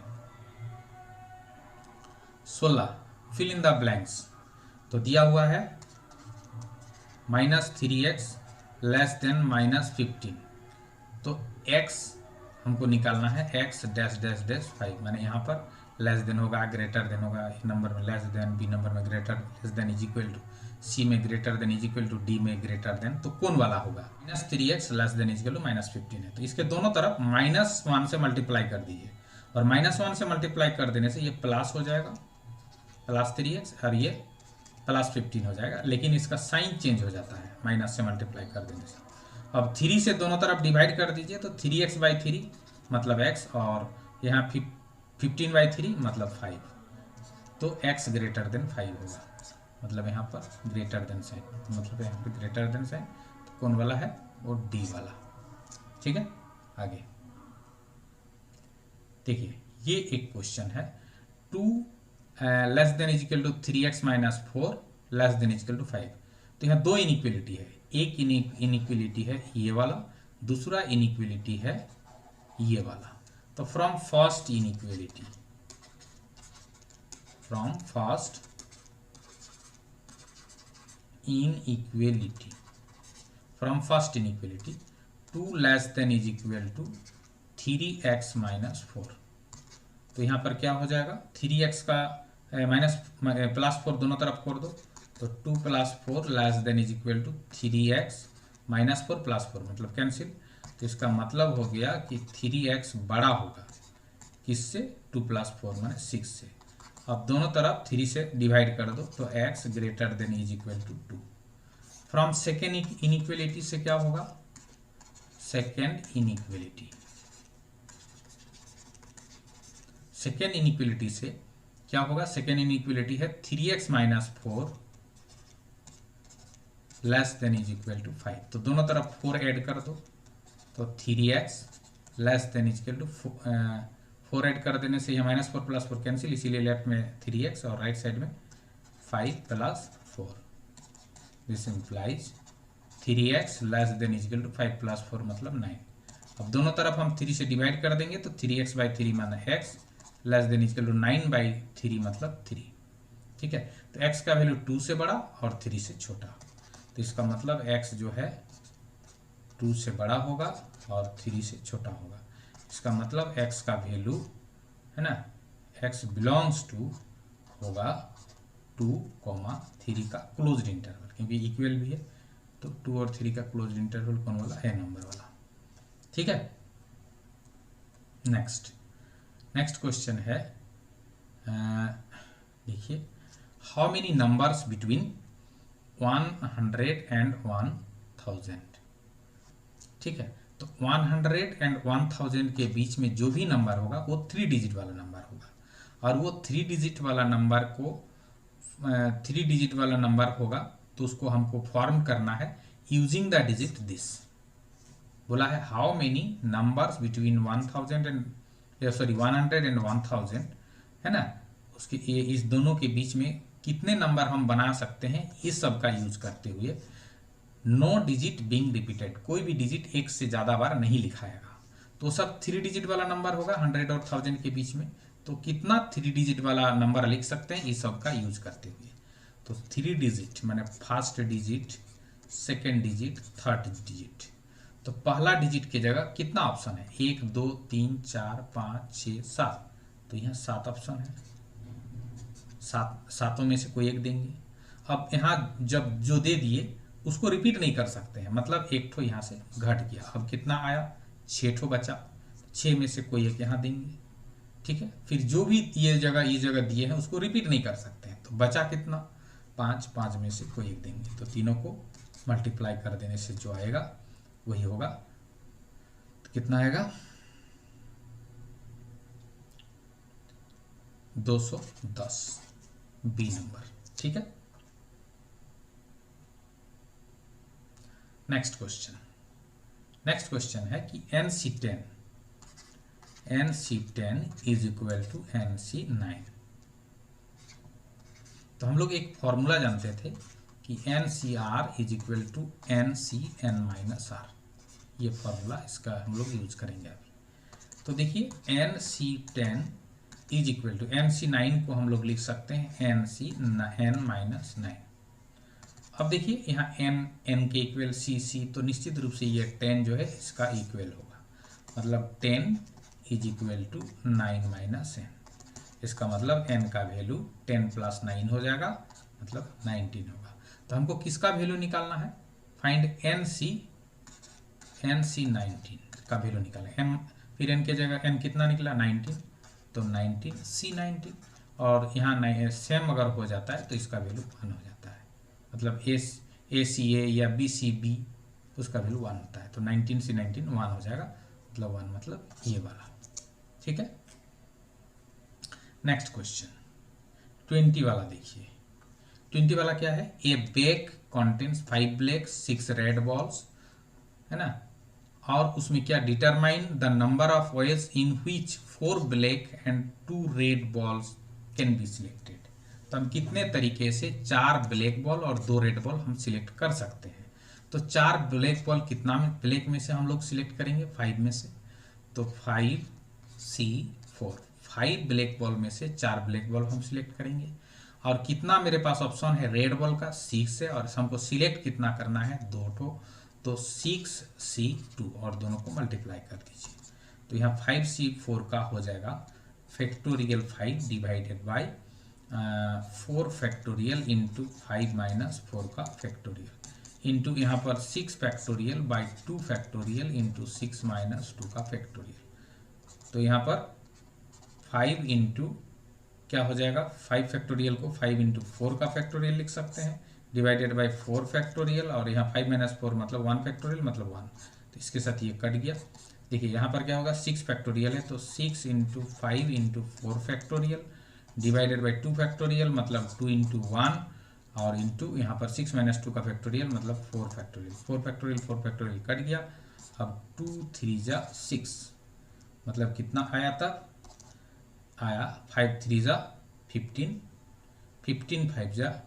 16 फिल इन द ब्लैंक्स। तो दिया हुआ है -3x < -15, तो x हमको निकालना है x -- 5, माने यहाँ पर लेस देन होगा, ग्रेटर देन होगा, ए नंबर में लेस देन, बी नंबर में greater less than is equal to, C में greater than is equal to, D में ग्रेटर देन, तो कौन वाला होगा, -3x < इज इक्वल टू -15 है, तो इसके दोनों तरफ -1 से मल्टीप्लाई कर दीजिए, और -1 से मल्टीप्लाई कर देने से ये प्लस हो जाएगा +3x, और ये +15 हो जाएगा, लेकिन इसका साइन चेंज हो जाता है माइनस से मल्टीप्लाई कर देने से। अब 3 से दोनों तरफ डिवाइड कर दीजिए, तो 3x/3 मतलब x, और यहाँ 15/3 मतलब 5, तो x ग्रेटर देन 5 होगा, मतलब यहाँ पर ग्रेटर देन साइन, मतलब यहाँ पर ग्रेटर देन साइन, तो कौन वाला है, वो डी वाला। ठीक है, आगे देखिए, ये एक क्वेश्चन है, 2 less than is equal to 3x - 4 less than is equal to 5, तो यहाँ दो इनइक्वलिटी है, एक इनइक्वलिटी है ये वाला, दूसरा इनइक्वलिटी है ये वाला। तो from first inequality 2 less than is equal to 3x - 4, तो यहाँ पर क्या हो जाएगा, 3x का +4 दोनों तरफ कर दो, तो 2 + 4 less than is equal to 3x - 4 + 4 मतलब कैंसिल, तो इसका मतलब हो गया कि 3x बड़ा होगा किससे, 2 + 4 माने 6 से। अब दोनों तरफ 3 से डिवाइड कर दो, तो x greater than is equal to 2। From second inequality से क्या होगा, सेकेंड इनइक्वलिटी से क्या होगा, सेकेंड इनइक्वलिटी है 3x - 4 less than is equal to 5, तो दोनों तरफ 4 ऐड कर दो, तो 3x less than is equal to 4 add कर देने से यहाँ -4 + 4 कैंसिल, इसीलिए लेफ्ट में 3x और राइट साइड में 5 + 4, this implies 3x less than is equal to 5 + 4 मतलब 9। अब दोनों तरफ हम 3 से डिवाइड कर देंगे, तो 3x/3 माना x less than is equal to 9/3 मतलब 3। ठीक है, तो x का वैल्यू 2 से बड़ा और 3 से छोटा, तो इसका मतलब x जो है 2 से बड़ा होगा और 3 से छोटा होगा, इसका मतलब x का वैल्यू है ना, x बिलोंग्स टू होगा 2, 3 का क्लोज्ड इंटरवल, क्योंकि इक्वल भी है, तो 2 और 3 का क्लोज्ड इंटरवल कौन वाला है, नंबर वाला। ठीक है, नेक्स्ट क्वेश्चन है, देखिए, how many numbers between 100 and 1000। ठीक है, तो 100 एंड 1000 के बीच में जो भी नंबर होगा वो 3 डिजिट वाला नंबर होगा, और वो 3 डिजिट वाला नंबर को 3 डिजिट वाला नंबर होगा, तो उसको हमको फॉर्म करना है यूजिंग द डिजिट दिस। बोला है how many numbers between 100 and 1000 है ना, उसके इस दोनों के बीच में कितने नंबर हम बना सकते हैं, इस सब का यूज करते हुए नो डिजिट बिंग रिपीटेड, कोई भी डिजिट एक से ज्यादा बार नहीं लिखाएगा, तो सब 3 डिजिट वाला नंबर होगा 100 और 1000 के बीच में, तो कितना 3 डिजिट वाला नंबर लिख सकते हैं इस सब का यूज करते हुए, तो 3 डिजिट माने first digit, second digit, third digit, तो पहला डिजिट की जगह कितना ऑप्शन है, 1 2 3 4 5 6 7, तो यहाँ 7 ऑप्शन है, सातों में से कोई एक देंगे। अब यहाँ जब जो दे दिए उसको रिपीट नहीं कर सकते हैं, मतलब एक ठो यहाँ से घट गया, अब कितना आया, 6 ठो बचा, 6 में से कोई एक यहाँ देंगे। ठीक है, फिर जो भी ये जगह दिए हैं उसको रिपीट नहीं कर सकते हैं, तो बचा कितना, 5 में से कोई एक देंगे, तो तीनों को मल्टीप्लाई कर देने से जो आएगा वही होगा, तो कितना आएगा 210 बी नंबर। ठीक है, नेक्स्ट क्वेश्चन है कि NC10 is equal to NC9। तो हम लोग एक फॉर्मूला जानते थे कि NCR is equal to NCN minus R। ये फॉर्मूला इसका हम लोग यूज करेंगे अभी। तो देखिए NC10 is equal to NC9 को हम लोग लिख सकते हैं NCN माइनस 9। अब देखिए यहाँ n के इक्वल C, तो निश्चित रूप से ये 10 जो है इसका इक्वल होगा, मतलब 10 is equal to 9 minus n। इसका मतलब n का वैल्यू 10 प्लस 9 हो जाएगा, मतलब 19 होगा। तो हमको किसका वैल्यू निकालना है? फाइंड NC19 का वैल्यू निकालें। m फिर n के जगह n कितना निकला? 19, तो 19 C19। और यहाँ सेम अगर हो जाता है तो इसका वैल्यू 1 हो जाता है, मतलब ACA या BCB उसका वैल्यू 1 होता है। तो 19 C19 1 हो जाएगा, मतलब 1 मतलब ये वाला। ठीक है, नेक्स्ट क्वेश्चन 20 वाला देखिए। 20 वाला क्या है? ए bag contains 5 black 6 red balls, है ना, और उसमें क्या? Determine the number of ways in which 4 black and 2 red balls can be selected. तो हम कितने तरीके से 4 ब्लैक बॉल और 2 रेड बॉल हम सिलेक्ट कर सकते हैं। तो 4 ब्लैक बॉल कितना ब्लैक में से हम लोग सिलेक्ट करेंगे? 5 में से, तो 5C4, 5 ब्लैक बॉल में से 4 ब्लैक बॉल हम सिलेक्ट करेंगे। और कितना मेरे पास ऑप्शन है रेड बॉल का? 6 है, और हमको सिलेक्ट कितना करना है? 2 ठो, तो 6C2, और दोनों को मल्टीप्लाई कर दीजिए। तो यहाँ 5C4 का हो जाएगा factorial 5 divided by 4 factorial into 5 minus 4 का फैक्टोरियल, इंटू यहाँ पर 6 factorial by 2 factorial into 6 minus 2 का फैक्टोरियल। तो यहाँ पर 5 इंटू क्या हो जाएगा? 5 फैक्टोरियल को 5 इंटू 4 का फैक्टोरियल लिख सकते हैं, डिवाइडेड बाई 4 फैक्टोरियल, और यहाँ 5 माइनस 4 मतलब 1 फैक्टोरियल, मतलब 1। तो इसके साथ ये कट गया। देखिए यहाँ पर क्या होगा? 6 फैक्टोरियल है, तो 6 into 5 into 4 factorial divided by 2 factorial, मतलब 2 इंटू 1, और इंटू यहाँ पर 6 माइनस 2 का फैक्टोरियल, मतलब 4 फैक्टोरियल। 4 फैक्टोरियल कट गया। अब 2 3 जा 6, मतलब कितना आया? तब आया 5 3 जा 15, 15 5 जा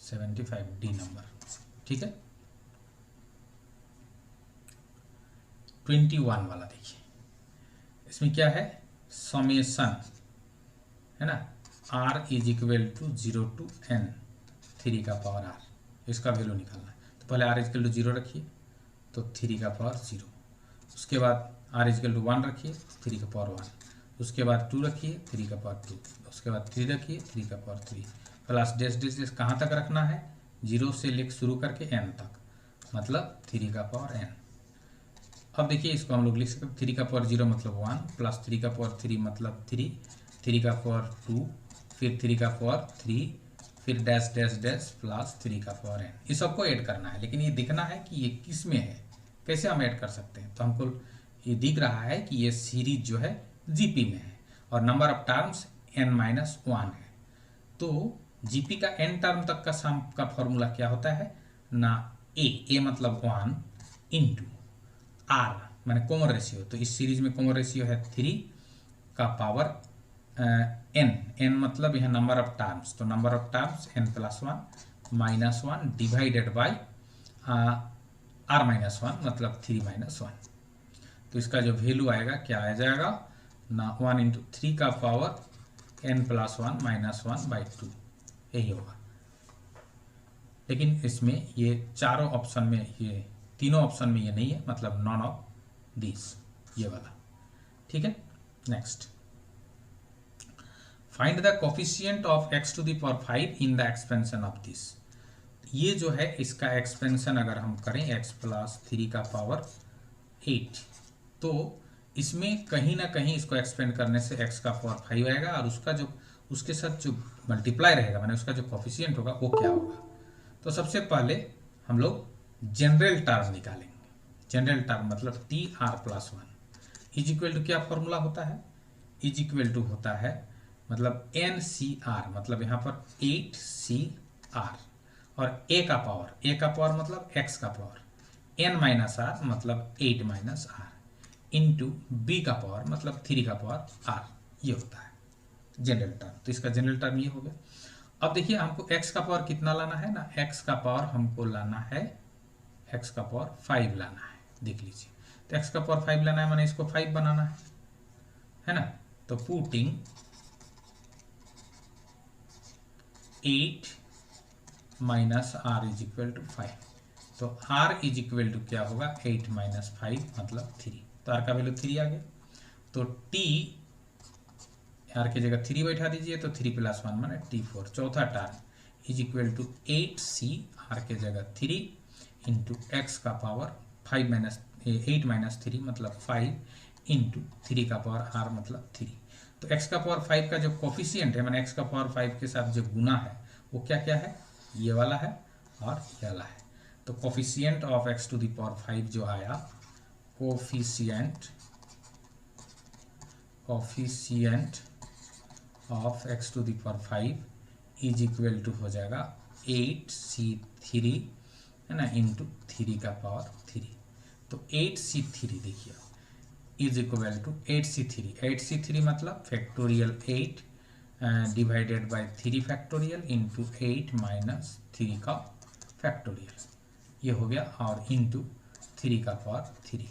75 डी नंबर। ठीक है, 21 वाला देखिए। इसमें क्या है? समेशन, है ना, r is equal to 0 to n 3 का पावर r, इसका वैल्यू निकालना है। तो पहले r इज इक्वल टू 0 रखिए, तो 3 का पावर 0। उसके बाद r इज इक्वल टू 1 रखिए, 3 का पावर 1। उसके बाद 2 रखिए, 3 का पावर 2। उसके बाद 3 रखिए, 3 का पावर 3। प्लस डेस कहाँ तक रखना है? 0 से लेकर शुरू करके n तक, मतलब 3 का पावर n। अब देखिए इसको हम लोग लिख सकते हैं 3 का पावर 0 मतलब 1, प्लस 3 का पावर 3 मतलब 3, 3 का पावर 2, फिर 3 का पावर 3, फिर डैश डैश डैश प्लस 3 का पावर n। इस सबको ऐड करना है, लेकिन ये दिखना है कि ये किस में है, कैसे हम ऐड कर सकते हैं। तो हमको ये दिख रहा है कि ये सीरीज जो है जीपी में है, और नंबर ऑफ टर्म्स n-1 है। तो जीपी का n टर्म तक का सम का फॉर्मूला क्या होता है ना? ए मतलब 1 इंटू आर माने कॉमन रेशियो। तो इस सीरीज में कॉमन रेशियो है 3 का पावर n मतलब यह नंबर ऑफ टर्म्स, तो number of terms n plus 1 minus 1 divided by r minus 1 मतलब 3 माइनस 1। तो इसका जो वैल्यू आएगा क्या आ जाएगा ना? 1 इंटू 3 का power n plus 1 minus 1 by 2, यही होगा। लेकिन इसमें ये चारों ऑप्शन में, ये तीनों ऑप्शन में ये नहीं है, मतलब नॉन ऑफ दिस, ये वाला। ठीक है, next find the coefficient of x to the power 5 in the expansion of this. ये जो है इसका एक्सपेंशन अगर हम करें x प्लस 3 का पावर 8, तो इसमें कहीं ना कहीं इसको एक्सपेंड करने से x का पावर 5 आएगा, और उसका जो उसके साथ जो मल्टीप्लाई रहेगा माने उसका जो कोफिशिएंट होगा वो क्या होगा। तो सबसे पहले हम लोग जनरल टर्म निकालेंगे। जनरल टर्म मतलब T R plus 1 is equal to क्या फॉर्मूला होता है? इज इक्वल टू होता है मतलब एन सी आर, मतलब यहाँ पर 8 सी आर, और ए का पावर मतलब एक्स का पावर, एन माइनस आर मतलब 8 माइनस आर इंटू बी का पावर मतलब 3 का पावर आर, ये होता है जनरल टर्म। तो इसका जनरल टर्म ये हो गया। अब देखिए हमको x का पावर कितना लाना है ना, x का पावर हमको लाना है, x का पावर 5 लाना है, देख लीजिए। तो x का पावर 5 लाना है माने इसको 5 बनाना है ना। तो putting 8 minus r is equal to 5, तो r इज इक्वल टू क्या होगा 8 माइनस 5 मतलब 3, तो r का वैल्यू 3 आ गया। तो t आर की जगह 3 बैठा दीजिए, तो 3 + 1 माने T4, चौथा term is equal to 8c r के जगह 3 इंटू एक्स का पावर 8 माइनस 3 मतलब 5 इंटू 3 का पावर आर मतलब 3। तो x का पावर 5 का जो कोफिशियंट है माने x का पावर 5 के साथ जो गुना है वो क्या क्या है, ये वाला है और ये वाला है। तो coefficient of x to the power 5 जो आया, coefficient of x to the power 5 is equal to हो जाएगा 8c3 है ना इंटू 3 का पावर 3। तो 8c3 देखिए इज इक्वल टू 8c3 मतलब factorial 8 divided by 3 factorial into 8 minus 3 का फैक्टोरियल, ये हो गया, और इंटू 3 का पावर 3।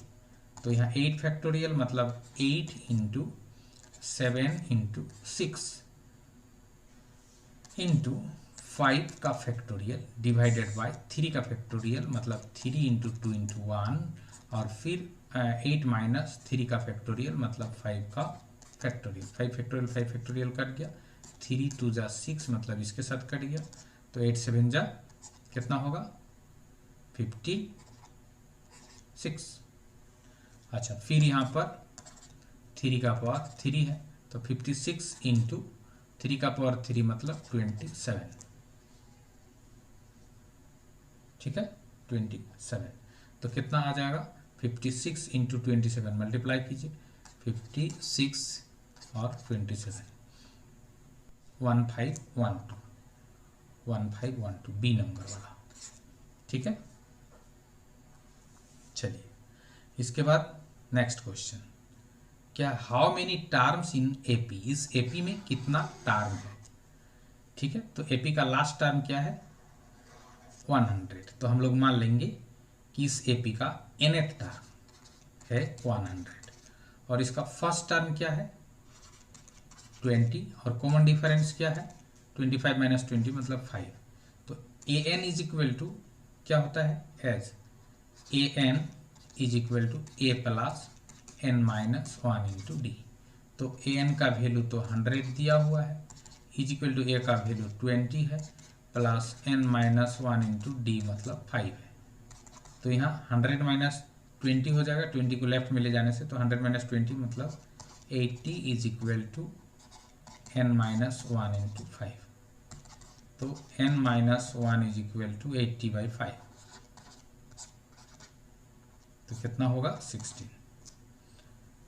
तो यहाँ 8 फैक्टोरियल मतलब 8 इंटू 7 इंटू 6 इंटू 5 का फैक्टोरियल डिवाइडेड बाय 3 का फैक्टोरियल मतलब 3 इंटू 2 इंटू 1, और फिर 8 माइनस 3 का फैक्टोरियल मतलब 5 का फैक्टोरियल, 5 फैक्टोरियल कट गया, 3 2 जा 6 मतलब इसके साथ कट गया, तो 8 7 जा कितना होगा 56। अच्छा फिर यहाँ पर 3 का पावर 3 है, तो 56 इंटू 3 का पावर 3 मतलब 27, ठीक है 27। तो कितना आ जाएगा 56 इंटू 27 मल्टीप्लाई कीजिए, 56 और 27 1512 बी नंबर वाला, ठीक है। चलिए इसके बाद नेक्स्ट क्वेश्चन क्या, how many terms in AP, इस एपी में कितना टर्म है, ठीक है। तो एपी का लास्ट टर्म क्या है 100, तो हम लोग मान लेंगे कि इस एपी का nth टर्म है 100, और इसका फर्स्ट टर्म क्या है 20, और कॉमन डिफरेंस क्या है 25 माइनस 20 मतलब 5। तो a n is equal to क्या होता है as a n is equal to a plus n minus 1 into d. तो ए एन का वैल्यू तो 100 दिया हुआ है, इज इक्वल टू ए का वैल्यू 20 है plus n minus 1 into d मतलब 5 है। तो यहाँ 100 माइनस 20 हो जाएगा, 20 को लेफ्ट में ले जाने से, तो 100 माइनस 20 मतलब 80 is equal to n minus 1 into 5। तो n minus 1 is equal to 80/5, तो कितना होगा 16।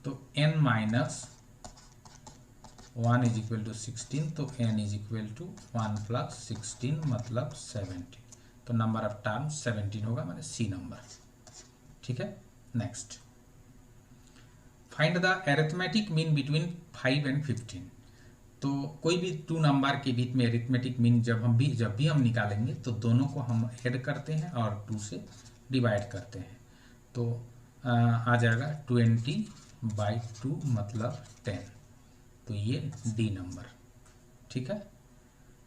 तो n minus 1 is equal to 16, तो n is equal to 1 plus 16 मतलब 17। तो नंबर ऑफ टर्म 17 होगा, माने सी नंबर, ठीक है। Next, find the arithmetic mean between 5 and 15। तो कोई भी 2 नंबर के बीच में अरिथमेटिक मीन जब भी हम निकालेंगे तो दोनों को हम ऐड करते हैं और 2 से डिवाइड करते हैं, तो आ जाएगा 20/2 मतलब 10, तो ये डी नंबर, ठीक है।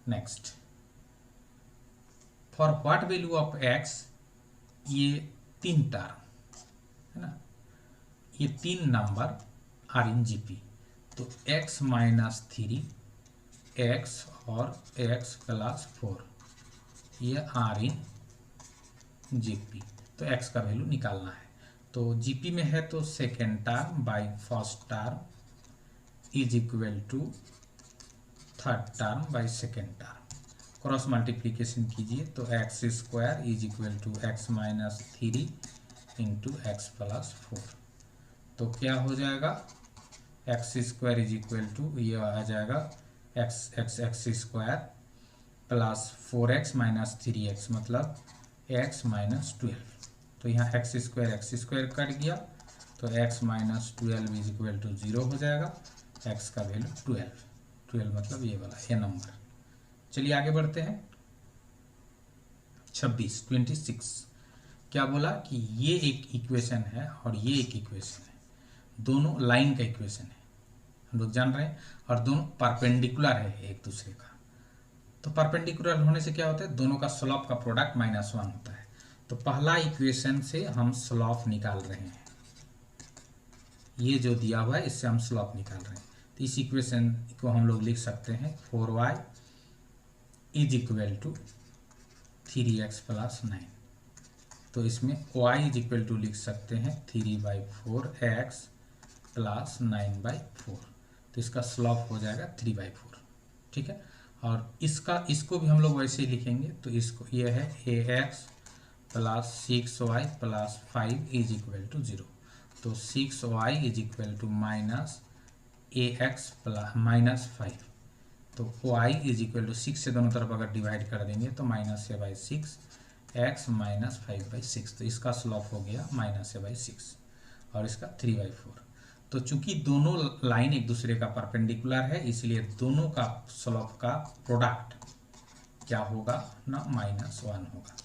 Next, for what value of x, ये 3 टर्म है ना, ये 3 नंबर आर इन जीपी, तो x माइनस 3 x और x प्लस 4 ये आर इन जीपी। तो x का वैल्यू निकालना है, तो जीपी में है तो second term by first term is equal to third term by second term, cross multiplication कीजिए, तो x square is equal to x minus 3 into x plus 4, तो क्या हो जाएगा x square is equal to ये आ जाएगा x square plus 4x minus 3x मतलब x माइनस 12। तो यहाँ एक्स स्क्वायर कट गया तो x minus 12 is equal to 0 हो जाएगा। x का वैल्यू 12 मतलब ये वाला ये नंबर। चलिए आगे बढ़ते हैं। 26 क्या बोला कि ये एक इक्वेशन है और ये एक इक्वेशन है, दोनों लाइन का इक्वेशन है, हम लोग जान रहे हैं, और दोनों परपेंडिकुलर है एक दूसरे का। तो परपेंडिकुलर होने से क्या होता है, दोनों का स्लोप का प्रोडक्ट -1 होता है। तो पहला इक्वेशन से हम स्लोप निकाल रहे हैं, ये जो दिया हुआ है इससे हम स्लोप निकाल रहे हैं। तो इस इक्वेशन को हम लोग लिख सकते हैं 4y is equal to 3x plus 9। तो इसमें y इज इक्वल टू लिख सकते हैं 3/4x प्लस 9/4। तो इसका स्लोप हो जाएगा 3/4, ठीक है। और इसको भी हम लोग वैसे ही लिखेंगे। तो इसको ये है ax plus 6y plus 5 is equal to 0। तो 6y इज इक्वल टू माइनस ax प्लस माइनस 5। तो y इज इक्वल टू 6 से दोनों तरफ अगर डिवाइड कर देंगे तो -a/6 x माइनस 5/6। तो इसका स्लोप हो गया -a/6 और इसका 3/4। तो चूंकि दोनों लाइन एक दूसरे का परपेंडिकुलर है इसलिए दोनों का स्लोप का प्रोडक्ट क्या होगा ना, -1 होगा।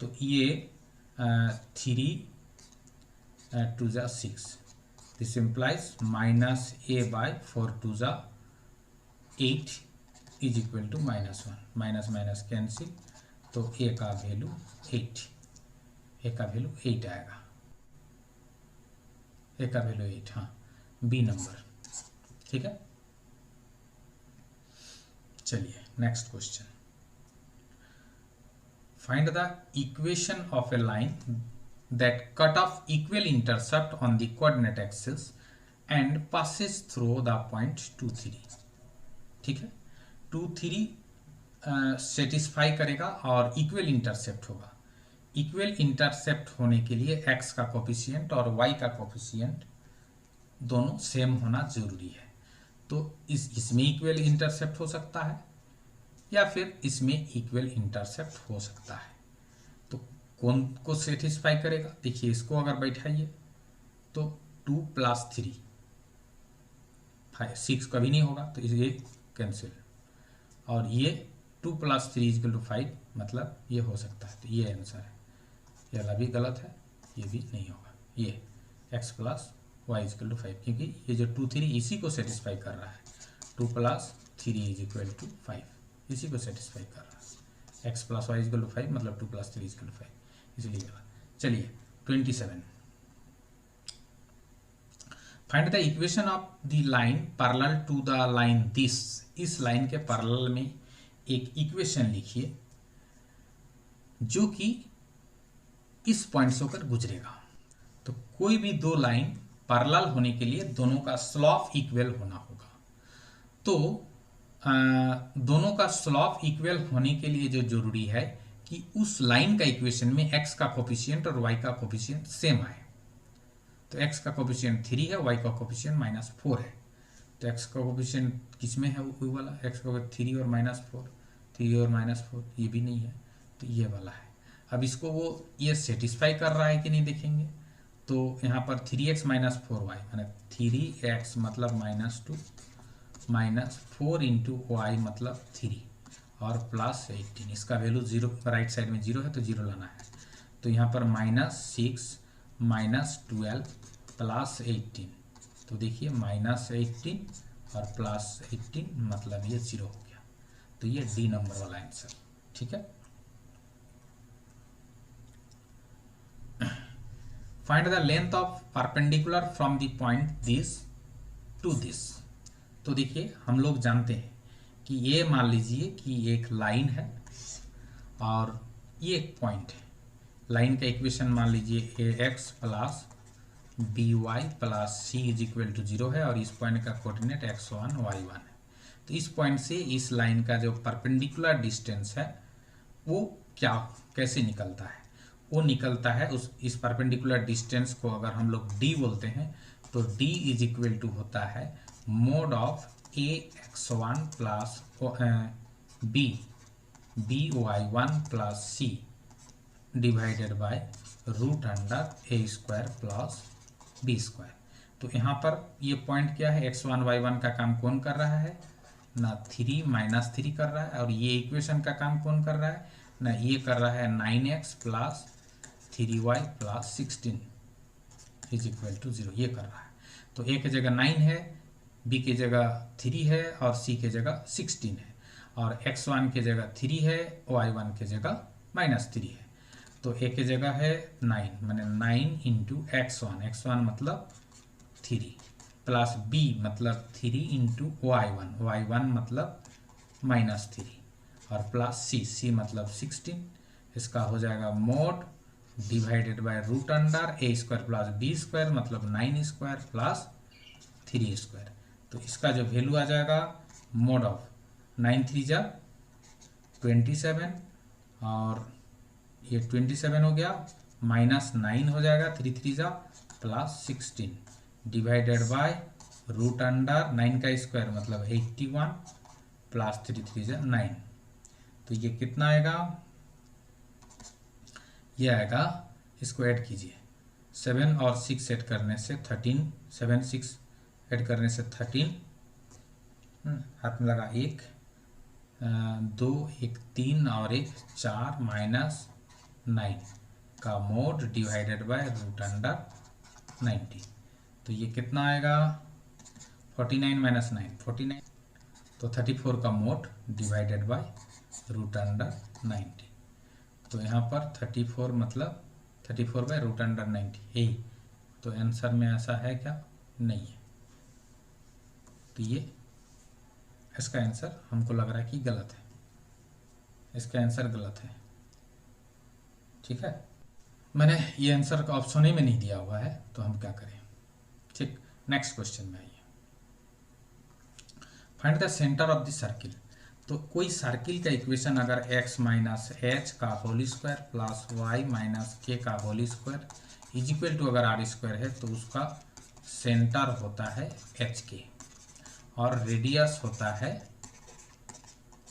तो ये 3 2 जा 6, दिस इम्प्लाइज -a/4 2 जा 8 is equal to -1, minus cancel. तो a का वैल्यू 8, a का वैल्यू 8 आएगा, a का वैल्यू 8, हाँ बी नंबर, ठीक है। चलिए next question. Find the equation of A line that cut off equal intercept on the coordinate axis and passes through the point 2 3, ठीक है। 2 3 सेटिस्फाई करेगा और इक्वल इंटरसेप्ट होगा। इक्वल इंटरसेप्ट होने के लिए x का कोफिशिएंट और y का कोफिशिएंट दोनों सेम होना जरूरी है। तो इसमें इक्वल इंटरसेप्ट हो सकता है या फिर इसमें इक्वल इंटरसेप्ट हो सकता है। तो कौन को सेटिस्फाई करेगा, देखिए इसको अगर बैठाइए तो 2 + 3 5 6 कभी नहीं होगा, तो ये कैंसिल। और ये 2 + 3 = 5 मतलब ये हो सकता है। तो ये आंसर है, ये वाला भी गलत है, ये भी नहीं होगा। ये x + y = 5 क्योंकि ये जो 2 3 इसी को सेटिस्फाई कर रहा है। 2 + 3 = 5 इसी को सेटिस्फाई कर रहा है। x + y = 5 मतलब 2 + 3 = 5, इसलिए गलत। चलिए 27, find the equation of the line parallel to the line this. इस लाइन के पैरेलल में एक इक्वेशन लिखिए जो कि इस पॉइंट से होकर गुजरेगा। तो कोई भी दो लाइन पैरेलल होने के लिए दोनों का स्लोप इक्वल होना होगा। तो दोनों का स्लोप इक्वल होने के लिए जो जरूरी है कि उस लाइन का इक्वेशन में x का कोफिशिएंट और y का कोफिशिएंट सेम आए। तो x का कोफिशिएंट 3 है, y का कोफिशिएंट -4 है। तो x का कोफिशिएंट किस में है, वो वाला x का 3 और -4, 3 और -4 ये भी नहीं है, तो ये वाला है। अब इसको वो ये सेटिस्फाई कर रहा है कि नहीं देखेंगे। तो यहाँ पर 3x - 4y माने 3x मतलब -2 -4 × y मतलब 3 और +18। इसका वैल्यू 0 राइट साइड में 0 है तो 0 लाना है। तो यहाँ पर -6 -12 +18। तो देखिए -18 और +18 मतलब ये 0 हो गया। तो ये डी नंबर वाला आंसर, ठीक है। Find the length of perpendicular from the point this to this. तो देखिए हम लोग जानते हैं कि ये मान लीजिए कि एक लाइन है और ये एक पॉइंट है। लाइन का इक्वेशन मान लीजिए ax + by + c = 0 है और इस पॉइंट का कोऑर्डिनेट x1 y1 है। तो इस पॉइंट से इस लाइन का जो परपेंडिकुलर डिस्टेंस है वो क्या कैसे निकलता है, वो निकलता है उस इस परपेंडिकुलर डिस्टेंस को अगर हम लोग d बोलते हैं तो d इज इक्वल टू होता है mod of ax1 plus by1 plus c divided by root under a square plus b square. तो यहाँ पर ये पॉइंट क्या है, x1 y1 का काम कौन कर रहा है ना 3 माइनस 3 कर रहा है, और ये इक्वेशन का काम कौन कर रहा है ना ये कर रहा है 9x plus 3y plus 16 is equal to 0 ये कर रहा है। तो a की जगह 9 है, b की जगह 3 है और c की जगह 16 है, और x1 की जगह 3 है, y1 की जगह -3 है। तो a की जगह है 9 माने 9 इंटू x1 मतलब 3 प्लस b मतलब 3 इंटू y1 मतलब -3 और प्लस c मतलब 16। इसका हो जाएगा mod divided by root under a square plus b square मतलब 9 स्क्वायर प्लस 3 स्क्वायर। तो इसका जो वैल्यू आ जाएगा मोड ऑफ 9 3 जा 27 और ये 27 हो गया -9 हो जाएगा 3 3 जा plus 16 divided by root under 9 का स्क्वायर मतलब 81 प्लस 3 3 जा 9। तो ये कितना आएगा, ये आएगा, इसको ऐड कीजिए 7 और 6 ऐड करने से 13, 7 6 ऐड करने से 13, हाथ में लगा 1 2 1 3 और 1 4 माइनस 9 का mod divided by root under 90। तो ये कितना आएगा 49 माइनस 9 49, तो 34 का mod divided by root under 90। तो यहाँ पर 34 मतलब 34 बाय रूट अंडर 90 यही। तो आंसर में ऐसा है क्या, नहीं है। तो ये इसका आंसर हमको लग रहा है कि गलत है, इसका आंसर गलत है। ठीक है, मैंने ये आंसर का ऑप्शन ही में नहीं दिया हुआ है, तो हम क्या करें। ठीक, नेक्स्ट क्वेश्चन में आइए। Find the centre of the circle. तो कोई सर्किल का इक्वेशन अगर x माइनस एच का whole square plus y minus k का whole square is equal to अगर आर स्क्वायर है तो उसका सेंटर होता है एच के और रेडियस होता है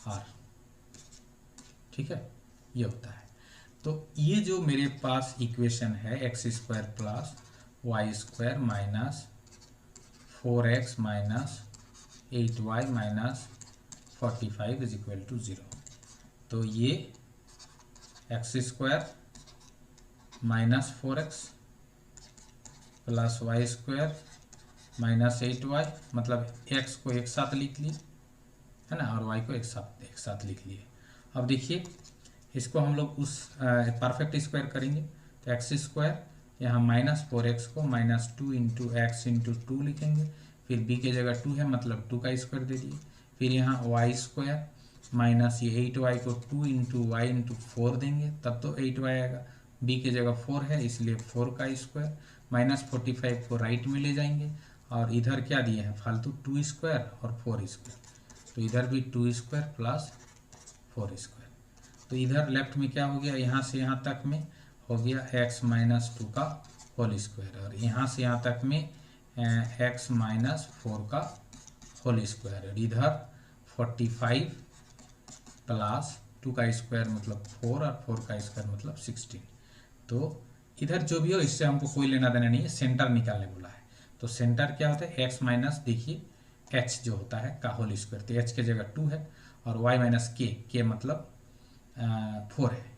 आर। ठीक है, ये होता है। तो ये जो मेरे पास इक्वेशन है x square plus y square minus 4x minus 8y minus 45 is equal to 0। तो ये x square minus 4x plus y square minus 8y मतलब x को एक साथ लिख ली है ना, और y को एक साथ लिख लिए। अब देखिए इसको हम लोग उस परफेक्ट स्क्वायर करेंगे तो एक्स स्क्वायर यहाँ -4x को -2 इंटू एक्स इंटू 2 लिखेंगे, फिर b की जगह 2 है मतलब 2 का स्क्वायर दे दिए, फिर यहाँ वाई स्क्वायर माइनस ये 8y को 2 इंटू वाई इंटू 4 देंगे तब तो 8y आएगा, b की जगह 4 है इसलिए 4 का स्क्वायर -45 को राइट में ले जाएंगे, और इधर क्या दिए हैं फालतू 2 स्क्वायर और 4 स्क्वायर, तो इधर भी 2 स्क्वायर प्लस 4 स्क्वायर। तो इधर लेफ्ट में क्या हो गया, यहाँ से यहाँ तक में हो गया x माइनस 2 का होल स्क्वायर, और यहाँ से यहाँ तक में x माइनस 4 का होल स्क्वायर, और इधर 45 प्लस 2 का स्क्वायर मतलब 4 और 4 का स्क्वायर मतलब 16। तो इधर जो भी हो इससे हमको कोई लेना देना नहीं है, सेंटर निकालने बोला है। तो सेंटर क्या होता है x माइनस देखिए h जो होता है का होल स्क्वायर, तो h की जगह 2 है और y माइनस के मतलब 4 है,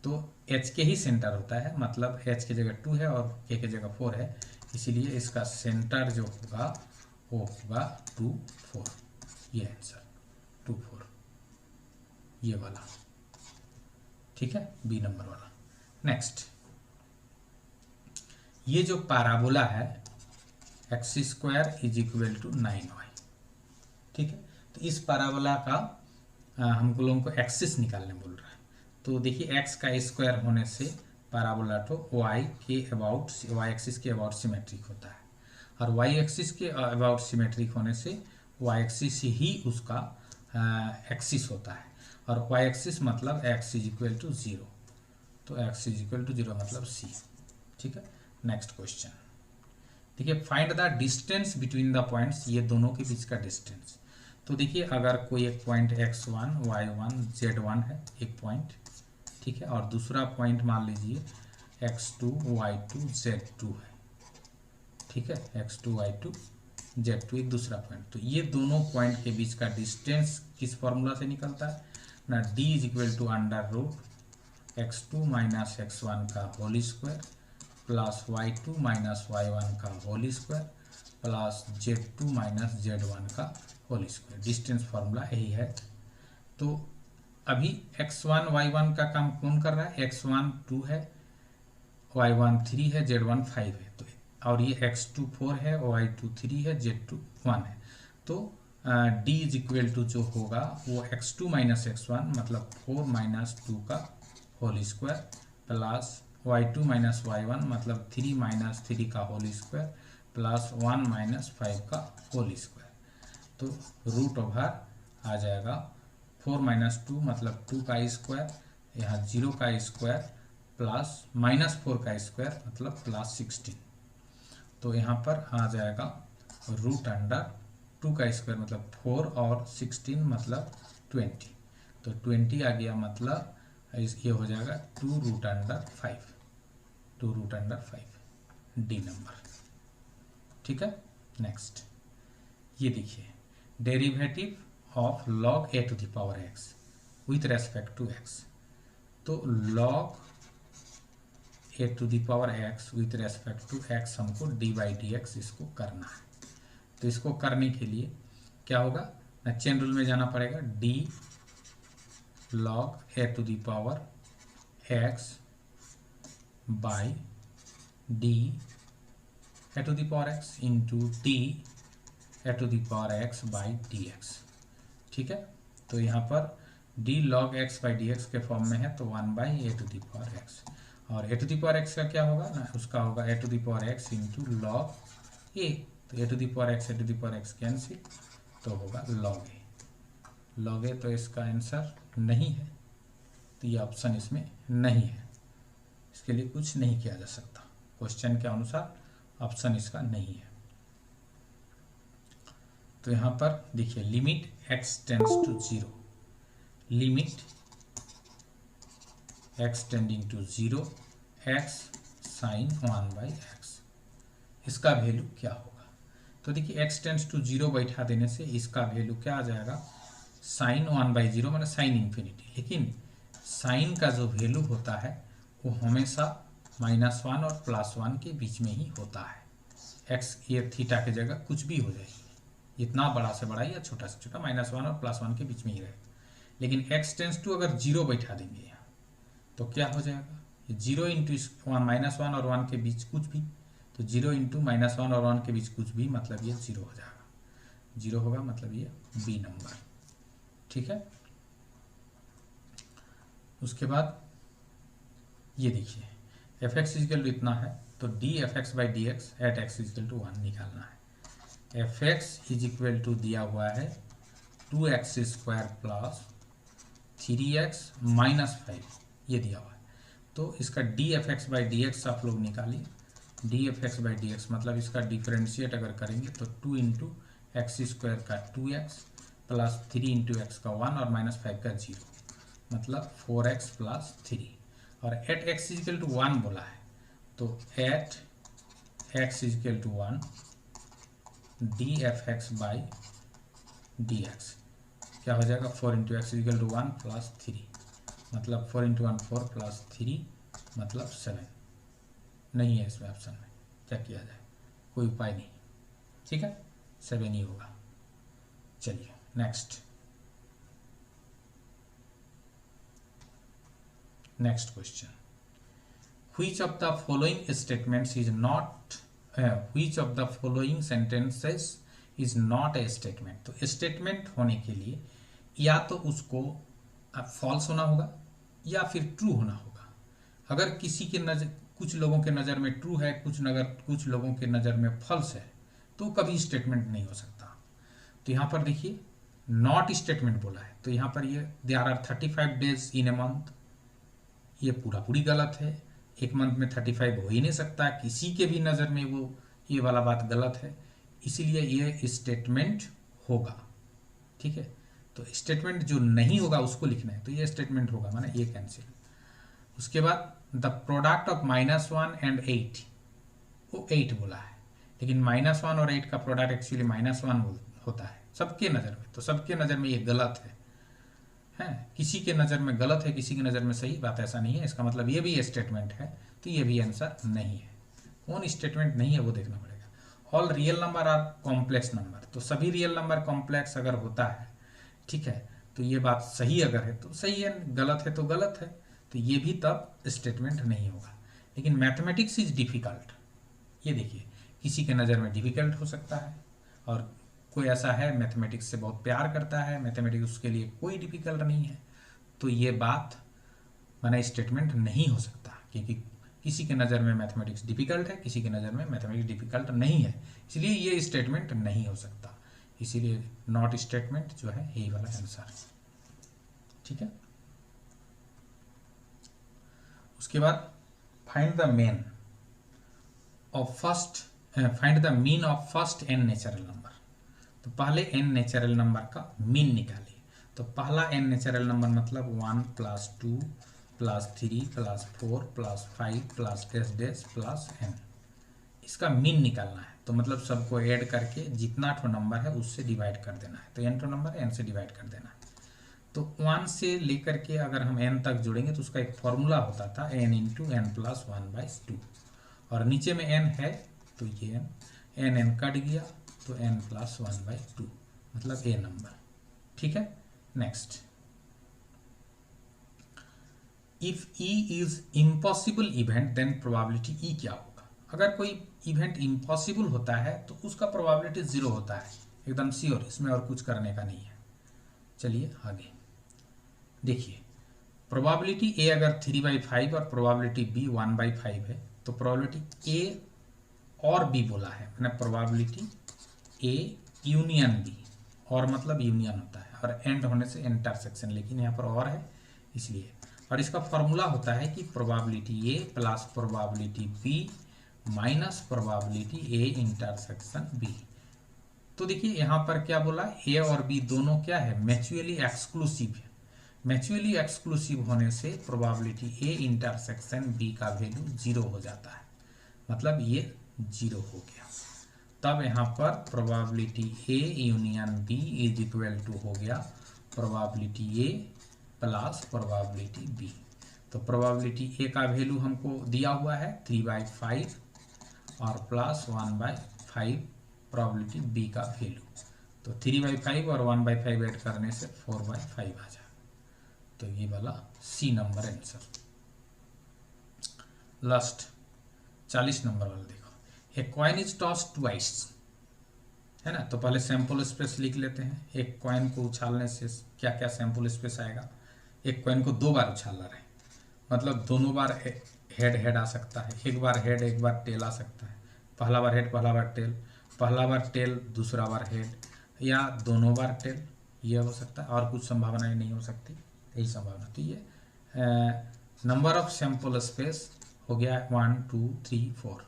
तो h के ही सेंटर होता है मतलब h की जगह 2 है और k की जगह 4 है, इसीलिए इसका सेंटर जो होगा वो होगा 2 4। ये आंसर 2 4 ये वाला। ठीक है, बी नंबर वाला। नेक्स्ट, ये जो पैराबोला है x square is equal to 9y। ठीक है, तो इस पैराबोला का हमको लोगों को एक्सिस निकालने बोल रहा है। तो देखिए x का स्क्वायर होने से पैराबोला तो y के अबाउट y एक्सिस के अबाउट सिमेट्रिक होता है, और y एक्सिस के अबाउट सिमेट्रिक होने से y एक्सिस ही उसका एक्सिस होता है, और y एक्सिस मतलब x इज इक्वल टू 0। तो x इज इक्वल टू 0 मतलब सी। ठीक है, नेक्स्ट क्वेश्चन देखिए, find the distance between the points, ये दोनों के बीच का डिस्टेंस। तो देखिए, अगर कोई एक पॉइंट x1 y1 z1 है एक पॉइंट, ठीक है, और दूसरा पॉइंट मान लीजिए x2 y2 z2 है, ठीक है, x2 y2 z2 एक दूसरा पॉइंट। तो ये दोनों पॉइंट के बीच का डिस्टेंस किस फॉर्मूला से निकलता है ना, d is equal to under root x2 minus x1 का whole square plus y2 minus y1 का whole square plus z2 minus z1 का होल स्क्वायर। डिस्टेंस फॉर्मूला यही है। तो अभी x1 y1 का काम कौन कर रहा है, x1 2 है, y1 3 है, z1 5 है, तो और ये x2 4 है, y2 3 है, z2 1 है। तो d इज इक्वल टू जो होगा वो x2 माइनस x1 मतलब 4 माइनस 2 का whole square plus y2 minus y1 मतलब 3 माइनस 3 का होल स्क्वायर प्लस 1 माइनस 5 का होल स्क्वायर। तो रूट ओवर आ जाएगा 4 माइनस 2 मतलब 2 का स्क्वायर, यहाँ 0 का स्क्वायर प्लस माइनस 4 का स्क्वायर मतलब प्लस 16। तो यहाँ पर आ जाएगा रूट अंडर 2 का स्क्वायर मतलब 4 और 16 मतलब 20। तो 20 आ गया मतलब ये हो जाएगा 2 root under 5, 2 root under 5 D number. ठीक है, नेक्स्ट ये देखिए, derivative of log A to the power X with respect to X. तो log A to the power X with respect to X हमको डी बाई डी एक्स इसको करना है। तो इसको करने के लिए क्या होगा ना, चेन रूल में जाना पड़ेगा, d log A to the power x by d a to the power x into d a to the power x by D x. ठीक है, तो यहाँ पर d log x by D x के form में है तो 1 by a to the power x, और a to the power x का क्या होगा ना, उसका होगा a to the power x into log ए। तो a to the power x a to the power x cancel, तो होगा लॉग ए। लॉग ए तो इसका आंसर नहीं है, तो ये ऑप्शन इसमें नहीं है, इसके लिए कुछ नहीं किया जा सकता। क्वेश्चन के अनुसार ऑप्शन इसका नहीं है। तो यहाँ पर देखिए, limit x tends to 0, limit x tending to 0 x sine 1 by x, इसका वैल्यू क्या होगा। तो देखिए, x टेंड्स टू 0 बैठा देने से इसका वैल्यू क्या आ जाएगा, साइन 1 बाई 0 मतलब साइन इन्फिनिटी। लेकिन साइन का जो वैल्यू होता है वो हमेशा -1 और +1 के बीच में ही होता है। x ये थीटा की जगह कुछ भी हो जाएगी, इतना बड़ा से बड़ा या छोटा से छोटा, -1 और +1 के बीच में ही रहेगा। लेकिन x टेंड्स टू अगर 0 बैठा देंगे यहाँ तो क्या हो जाएगा, 0 इंटू -1 और 1 के बीच कुछ भी, तो 0 इंटू -1 और 1 के बीच कुछ भी मतलब ये 0 हो जाएगा। 0 होगा मतलब ये बी नंबर। ठीक है, उसके बाद ये देखिए, एफ एक्स इजिकल टू इतना है तो d f x by D x at x is equal to 1 निकालना है। F x is equal to दिया हुआ है 2x square plus 3x minus 5, ये दिया हुआ है। तो इसका D f x by D x आप लोग निकालिए। D f x by D x मतलब इसका डिफ्रेंशिएट अगर करेंगे तो 2 इंटू एक्स स्क्वायर का 2x प्लस 3 इंटू एक्स का 1 और -5 का 0 मतलब 4x प्लस 3, और एट एक्स इजिकल टू 1 बोला है तो at x is equal to 1 d f x by D x क्या हो जाएगा, 4 into x is equal to 1 plus 3 मतलब 4 इंटू 1 4 प्लस 3 मतलब 7। नहीं है इसमें ऑप्शन में, क्या किया जाए, कोई उपाय नहीं। ठीक है, 7 ही होगा। चलिए next question, which of the following statements is not which of the following sentences is not a statement। तो स्टेटमेंट होने के लिए या तो उसको फॉल्स होना होगा या फिर ट्रू होना होगा। अगर किसी के नजर, कुछ लोगों के नज़र में ट्रू है, कुछ लोगों के नज़र में फॉल्स है, तो कभी स्टेटमेंट नहीं हो सकता। तो यहाँ पर देखिए, नॉट स्टेटमेंट बोला है तो यहाँ पर ये there are 35 days in a month, ये पूरा पूरी गलत है। एक मंथ में 35 हो ही नहीं सकता, किसी के भी नज़र में वो ये वाला बात गलत है, इसीलिए ये स्टेटमेंट होगा। ठीक है, तो स्टेटमेंट जो नहीं होगा उसको लिखना है, तो ये स्टेटमेंट होगा, माने ये कैंसिल। उसके बाद द प्रोडक्ट ऑफ -1 एंड 8, वो 8 बोला है, लेकिन -1 और 8 का प्रोडक्ट एक्चुअली -1 होता है सबके नज़र में, तो सबके नज़र में ये गलत है। किसी के नज़र में गलत है, किसी की नज़र में सही, बात ऐसा नहीं है। इसका मतलब ये भी स्टेटमेंट है, तो ये भी आंसर नहीं है। कौन स्टेटमेंट नहीं है वो देखना पड़ेगा। All real number are complex number, तो सभी रियल नंबर कॉम्प्लेक्स अगर होता है, ठीक है, तो ये बात सही अगर है तो सही है, गलत है तो गलत है, तो ये भी तब स्टेटमेंट नहीं होगा। लेकिन मैथमेटिक्स इज डिफ़िकल्ट, ये देखिए, किसी के नज़र में डिफ़िकल्ट हो सकता है, और कोई ऐसा है मैथमेटिक्स से बहुत प्यार करता है, मैथमेटिक्स उसके लिए कोई डिफ़िकल्ट नहीं है, तो ये बात माना स्टेटमेंट नहीं हो सकता, क्योंकि किसी के नज़र में मैथमेटिक्स डिफ़िकल्ट है, किसी के नज़र में मैथमेटिक्स डिफ़िकल्ट नहीं है, इसलिए ये स्टेटमेंट नहीं हो सकता। इसीलिए नॉट स्टेटमेंट जो है यही वाला आंसर। ठीक है, उसके बाद find the mean of first n natural number. तो पहले n नेचुरल नंबर का मीन निकालिए। तो पहला n नेचुरल नंबर मतलब 1 + 2 + 3 + 4 + 5 + डैश प्लस n, इसका मीन निकालना है। तो मतलब सबको ऐड करके जितना ठो नंबर है उससे डिवाइड कर देना है। तो n ठो नंबर है, n से डिवाइड कर देना है। तो 1 से लेकर के अगर हम n तक जोड़ेंगे तो उसका एक फॉर्मूला होता था n × n + 1/2, और नीचे में n है तो ये n कट गया तो n + 1/2 मतलब a नंबर। ठीक है, next, if e is impossible event then probability e क्या होगा। अगर कोई इवेंट इम्पॉसिबल होता है तो उसका प्रोबेबिलिटी 0 होता है, एकदम श्योर, इसमें और कुछ करने का नहीं है। चलिए आगे देखिए, प्रोबेबिलिटी a अगर 3/5 और प्रोबेबिलिटी b 1/5 है, तो प्रोबेबिलिटी a और b बोला है, मैंने प्रोबेबिलिटी a यूनियन b, और मतलब यूनियन होता है, और एंड होने से इंटरसेक्शन, लेकिन यहाँ पर और है इसलिए। और इसका फॉर्मूला होता है कि probability a + probability b minus probability a intersection b। तो देखिए यहाँ पर क्या बोला, a और b दोनों क्या है, म्यूचुअली एक्सक्लूसिव है। म्यूचुअली एक्सक्लूसिव होने से प्रोबेबिलिटी a इंटरसेक्शन b का वैल्यू 0 हो जाता है, मतलब ये 0 हो गया। तब यहाँ पर प्रोबेबिलिटी a यूनियन b = हो गया प्रोबेबिलिटी a + प्रोबेबिलिटी b। तो प्रोबेबिलिटी a का वैल्यू हमको दिया हुआ है 3/5 और +1/5 प्रोबेबिलिटी b का वैल्यू, तो 3/5 और 1/5 ऐड करने से 4/5 आ जाए। तो ये वाला C number answer. Last 40 number वाला देखो, a coin is toss twice, है ना। तो पहले सैंपल स्पेस लिख लेते हैं। एक कॉइन को उछालने से क्या क्या सैंपल स्पेस आएगा। एक कॉइन को 2 बार उछाला रहे, मतलब दोनों बार हेड हेड आ सकता है, एक बार हेड एक बार टेल आ सकता है, पहला बार हेड पहला बार टेल, पहला बार टेल दूसरा बार हेड, या दोनों बार टेल, ये हो सकता है। और कुछ संभावनाएं नहीं हो सकती, यही संभावना। तो ये नंबर ऑफ सैंपल स्पेस हो गया 1 2 3 4।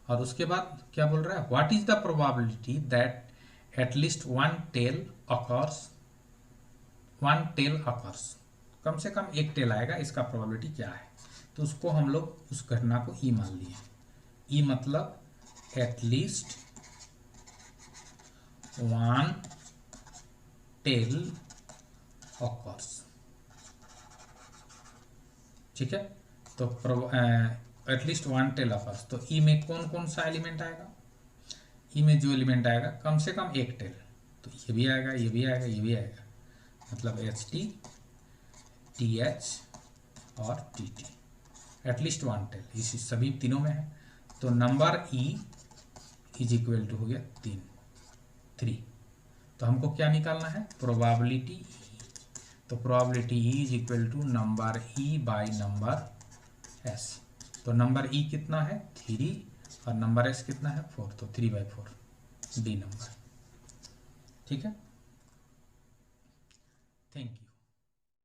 और उसके बाद क्या बोल रहा है, what is the probability that at least one tail occurs, कम से कम एक टेल आएगा, इसका प्रोबेबिलिटी क्या है। तो उसको हम लोग उस घटना को ई मान लिए। ई मतलब एटलीस्ट वन टेल अकर्स, ठीक है। तो एटलीस्ट वन टेल अकर्स, तो ई में कौन कौन सा एलिमेंट आएगा, ई में जो एलिमेंट आएगा कम से कम एक टेल, तो ये भी आएगा, ये भी आएगा, ये भी आएगा, मतलब HT TH और TT, एटलीस्ट वन टेल, इसी सभी तीनों में है। तो नंबर E = हो गया 3। तो हमको क्या निकालना है, प्रोबेबिलिटी E। तो probability E = number E by number S। तो नंबर E कितना है 3 और नंबर S कितना है 4, तो 3/4 डी नंबर। ठीक है, थैंक यू।